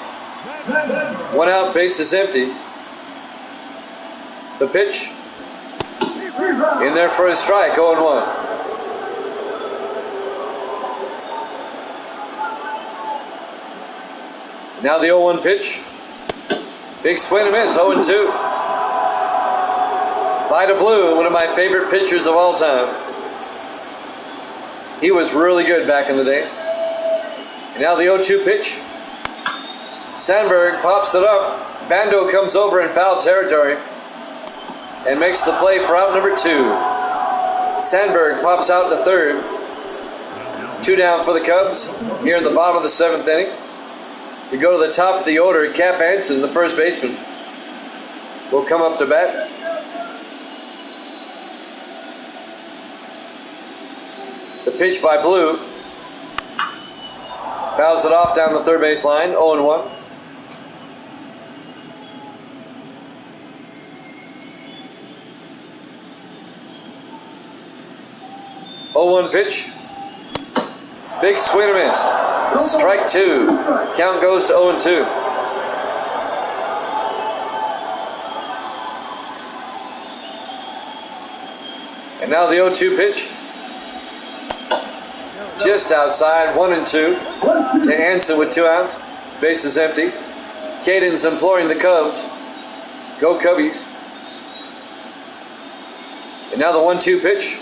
1 out, base is empty. The pitch. In there for a strike, 0-1. Now the 0-1 pitch. Big swing and miss, 0-2. Vida Blue, one of my favorite pitchers of all time. He was really good back in the day. And now the 0-2 pitch. Sandberg pops it up. Bando comes over in foul territory and makes the play for out number 2. Sandberg pops out to third. 2 down for the Cubs here in the bottom of the 7th inning. We go to the top of the order. Cap Anson, the first baseman, will come up to bat. The pitch by Blue. Fouls it off down the third base line, 0-1. Oh, 0-1 pitch. Big swing and miss. Strike 2. Count goes to 0-2. And now the 0-2 pitch. Just outside, 1-2 to Anson with 2 outs. Base is empty. Caden's imploring the Cubs. Go Cubbies. And now the 1-2 pitch.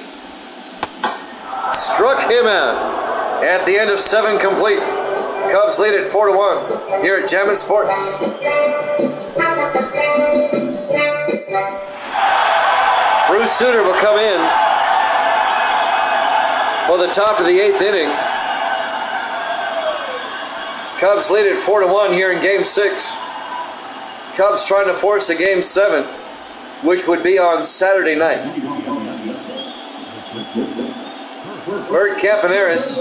Struck him out. At the end of 7 complete. Cubs lead it 4-1 here at Jammin' Sports. Bruce Sutter will come in for the top of the 8th inning. Cubs lead it 4-1 here in Game 6. Cubs trying to force a Game 7, which would be on Saturday night. Bert Campaneris,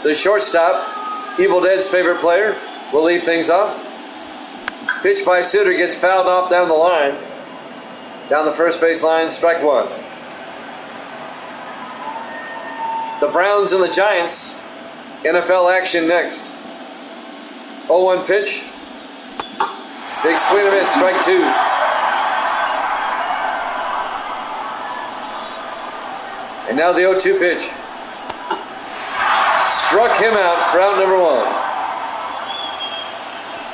the shortstop, Evil Dead's favorite player, will lead things off. Pitch by Sutter gets fouled off down the line. Down the first base line, strike 1. The Browns and the Giants, NFL action next. 0-1 pitch. Big swing and a miss, strike 2. And now the 0-2 pitch. Struck him out for out number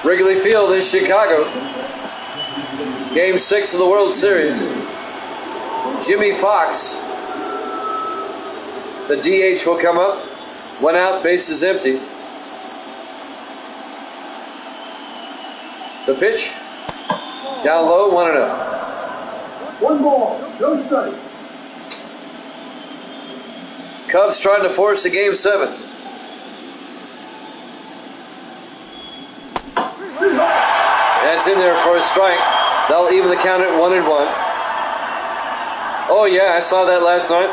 1. Wrigley Field in Chicago. Game 6 of the World Series. Jimmy Fox, the DH, will come up. 1 out, bases empty. The pitch. Down low, 1-0. 1 ball, no strike. Cubs trying to force a Game 7. That's in there for a strike. They'll even the count at 1-1. Oh yeah, I saw that last night.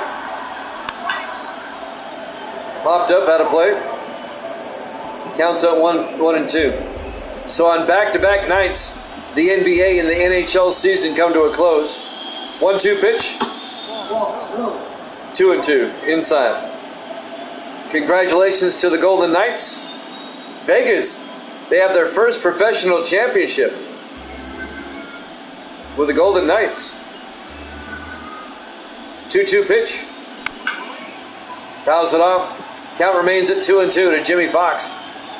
Popped up, out of play. Counts up 1-2. So on back-to-back nights, the NBA and the NHL season come to a close. 1-2 pitch. 2-2 inside. Congratulations to the Golden Knights. Vegas, they have their first professional championship with the Golden Knights. 2-2 pitch. Fouls it off. Count remains at 2-2 to Jimmy Fox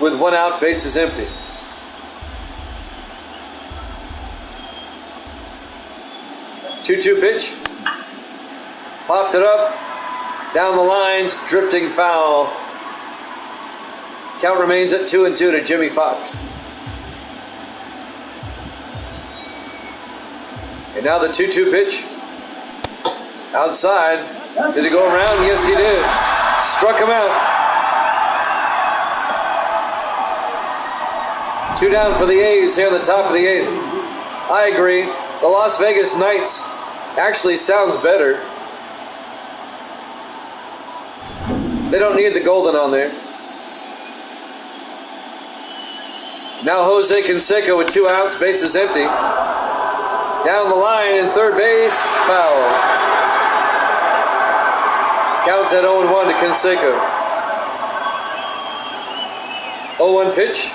with 1 out, bases empty. Two-two pitch. Popped it up. Down the lines, drifting foul. Count remains at 2-2 to Jimmy Fox. And now the 2-2 pitch. Outside. Did he go around? Yes, he did. Struck him out. 2 down for the A's here in the top of the 8th. I agree. The Las Vegas Knights actually sounds better. They don't need the golden on there. Now Jose Canseco with 2 outs, bases empty. Down the line in third base, foul. Counts at 0-1 to Canseco. 0-1 pitch.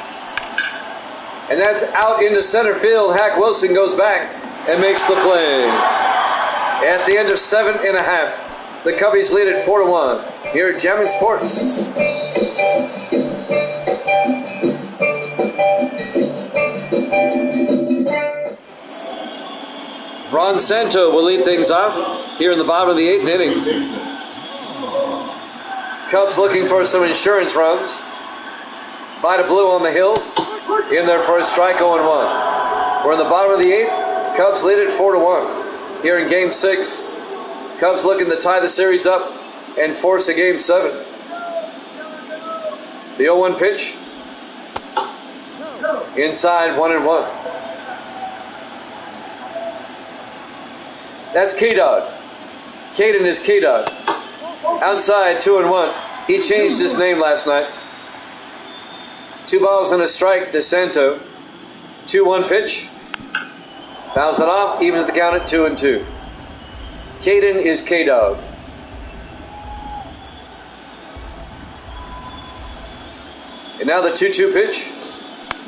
And that's out into center field. Hack Wilson goes back and makes the play. At the end of 7.5, the Cubbies lead it 4-1 here at Jammin' Sports. Ron Santo will lead things off here in the bottom of the 8th inning. Cubs looking for some insurance runs. Vita Blue on the hill. In there for a strike, 0-1. We're in the bottom of the 8th. Cubs lead it 4-1 here in Game 6. Cubs looking to tie the series up and force a Game 7. The 0-1 pitch. Inside, 1-1. That's K-Dog. Caden is K-Dog. Outside, 2-1. He changed his name last night. 2 balls and a strike to Santo. 2-1 pitch. Fouls it off, evens the count at 2-2. Caden is K-Dog. And now the 2-2 pitch.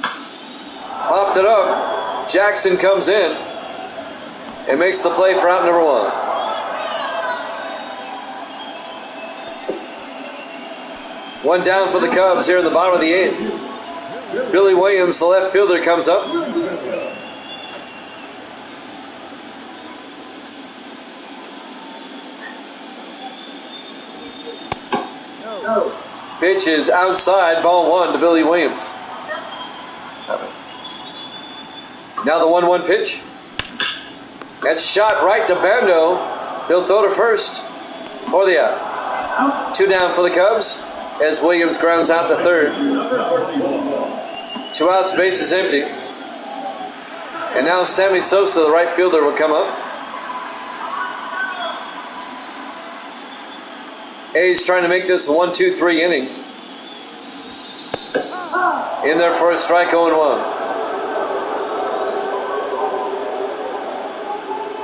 Popped it up. Jackson comes in and makes the play for out number 1. One down for the Cubs here in the bottom of the 8th. Billy Williams, the left fielder, comes up. No. Pitch is outside, ball 1 to Billy Williams. Now the 1-1 pitch. That's shot right to Bando. He'll throw to first for the out. 2 down for the Cubs as Williams grounds out to third. 2 outs, bases empty. And now Sammy Sosa, the right fielder, will come up. A's trying to make this a 1-2-3 inning. In there for a strike, 0-1.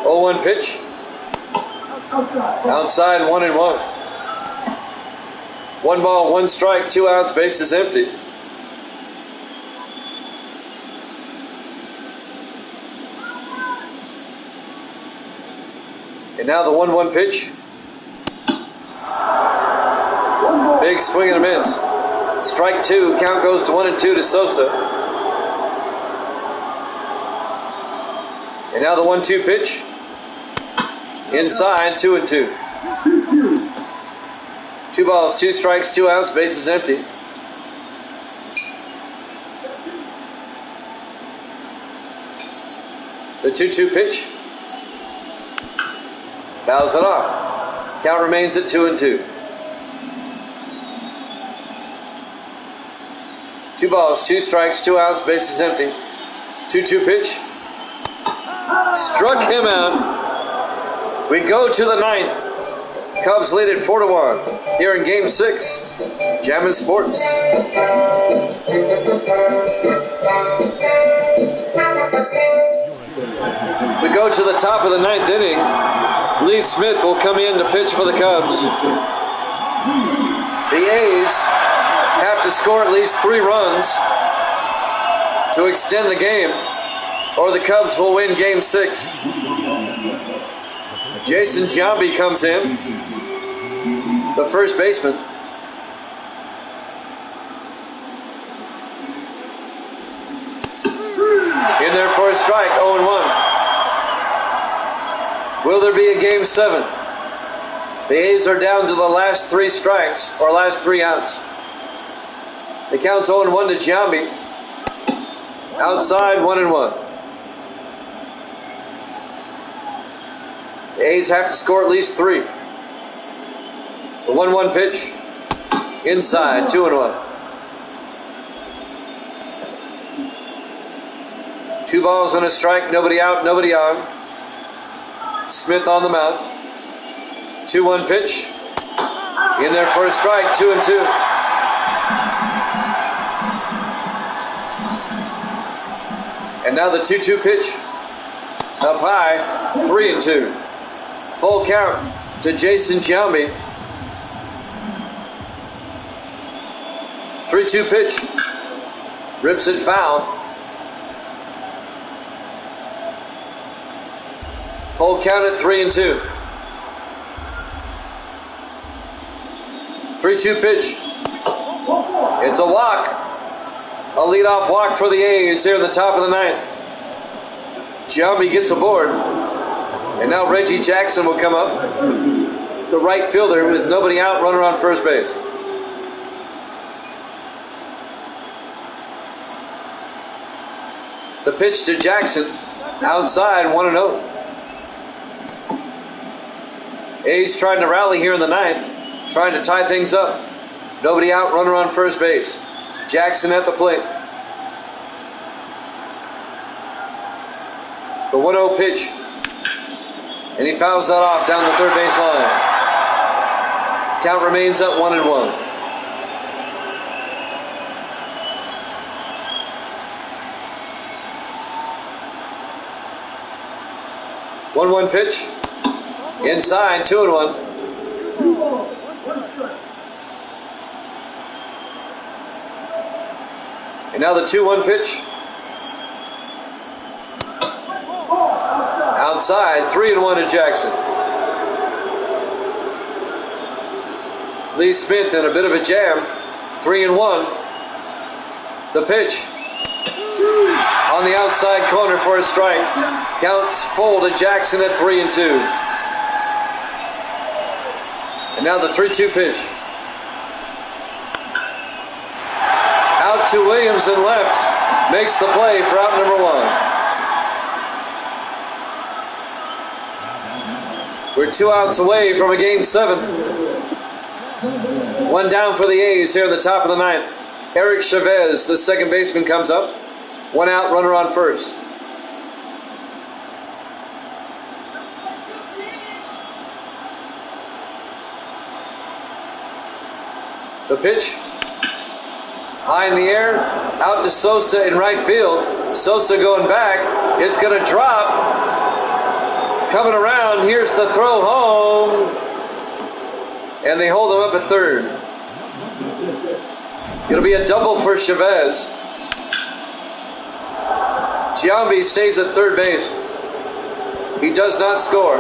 0-1 pitch. Outside, 1-1. 1 ball, 1 strike, 2 outs, bases empty. And now the 1-1 pitch. Big swing and a miss. Strike 2. Count goes to 1-2 to Sosa. And now the 1-2 pitch. Inside, 2-2. 2 balls, 2 strikes, 2 outs, bases empty. The 2-2 pitch. Fouls it off. Count remains at 2-2. 2 balls, 2 strikes, 2 outs, bases empty. 2-2 pitch. Struck him out. We go to the 9th. Cubs lead it 4-1 here in Game 6. Jammin' Sports. We go to the top of the 9th inning. Lee Smith will come in to pitch for the Cubs. The A's have to score at least 3 runs to extend the game, or the Cubs will win Game 6. Jason Giambi comes in, the first baseman. In there for a strike, 0-1. Will there be a Game 7? The A's are down to the last 3 strikes, or last 3 outs. The count's 0-1 to Giambi. Outside, 1-1. The A's have to score at least 3. The 1-1 pitch. Inside, 2-1. 2 balls and a strike, nobody out, nobody on. Smith on the mound. 2-1 pitch. In there for a strike, 2-2. And now the 2-2 pitch. Up high, 3-2. Full count to Jason Giambi. 3-2 pitch. Rips it foul. Full count at 3-2. 3-2 pitch. It's a walk. A leadoff walk for the A's here in the top of the 9th. Giambi gets aboard. And now Reggie Jackson will come up. The right fielder with nobody out, runner on first base. The pitch to Jackson. Outside, 1-0. A's trying to rally here in the 9th. Trying to tie things up. Nobody out, runner on first base. Jackson at the plate. The 1-0 pitch. And he fouls that off down the third base line. Count remains at 1-1. One pitch. Inside, 2-1. And now the 2-1 pitch. Outside, 3-1 to Jackson. Lee Smith in a bit of a jam. 3-1. The pitch. On the outside corner for a strike. Counts full to Jackson at 3-2. And now the 3-2 pitch. to Williams in left. Makes the play for out number 1. We're 2 outs away from a game 7. 1 down for the A's here in the top of the 9th. Eric Chavez, the second baseman, comes up. 1 out, runner on first. The pitch. High in the air, out to Sosa in right field. Sosa going back. It's going to drop. Coming around, here's the throw home. And they hold him up at third. It'll be a double for Chavez. Giambi stays at third base. He does not score.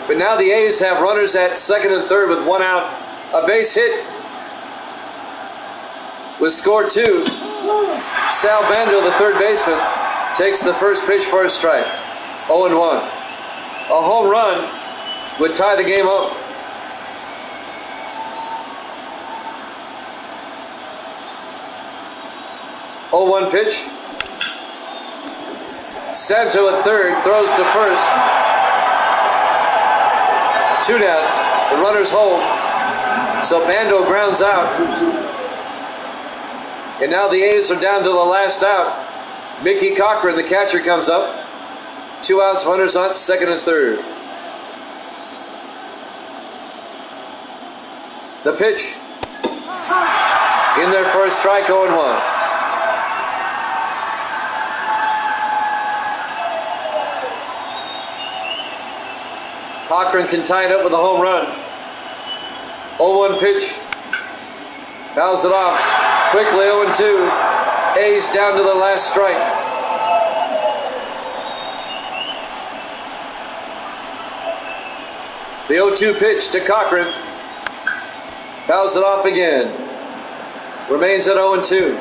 But now the A's have runners at second and third with 1 out. A base hit with score 2. Sal Bando, the third baseman, takes the first pitch for a strike. 0-1. A home run would tie the game up. Oh, 1 pitch. Santo at third, throws to first. 2 down. The runners hold. So Bando grounds out. And now the A's are down to the last out. Mickey Cochran, the catcher, comes up. 2 outs, runners on second and third. The pitch. In there for a strike, 0-1. Cochran can tie it up with a home run. 0-1 pitch. Fouls it off. Quickly 0-2. A's down to the last strike. The 0-2 pitch to Cochran. Fouls it off again. Remains at 0-2.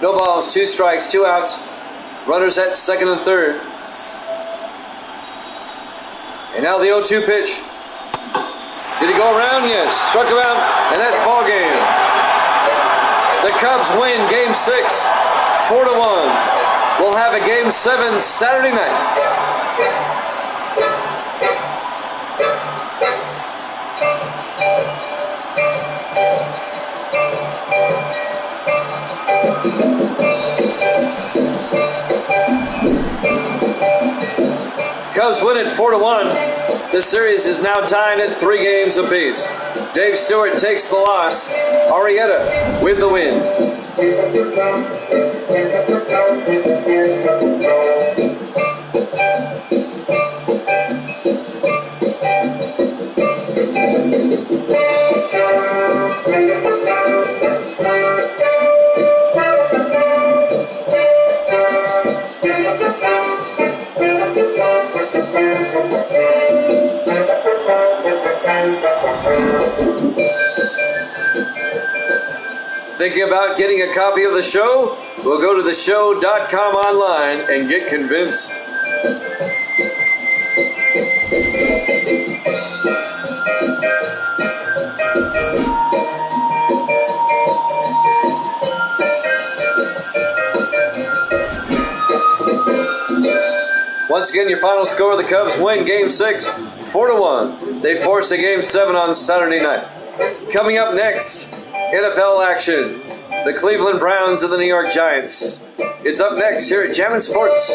No balls, 2 strikes, 2 outs. Runners at second and third. And now the 0-2 pitch. Did he go around? Yes. Struck him out, and that's ball game. The Cubs win Game 6, 4-1. We'll have a Game 7 Saturday night. Cubs win it 4-1. The series is now tied at 3 games apiece. Dave Stewart takes the loss. Arrieta with the win. Thinking about getting a copy of the show? We'll go to theshow.com online and get convinced. Once again, your final score: the Cubs win Game 6, 4-1. They force a Game 7 on Saturday night. Coming up next, NFL action. The Cleveland Browns and the New York Giants. It's up next here at Jammin' Sports.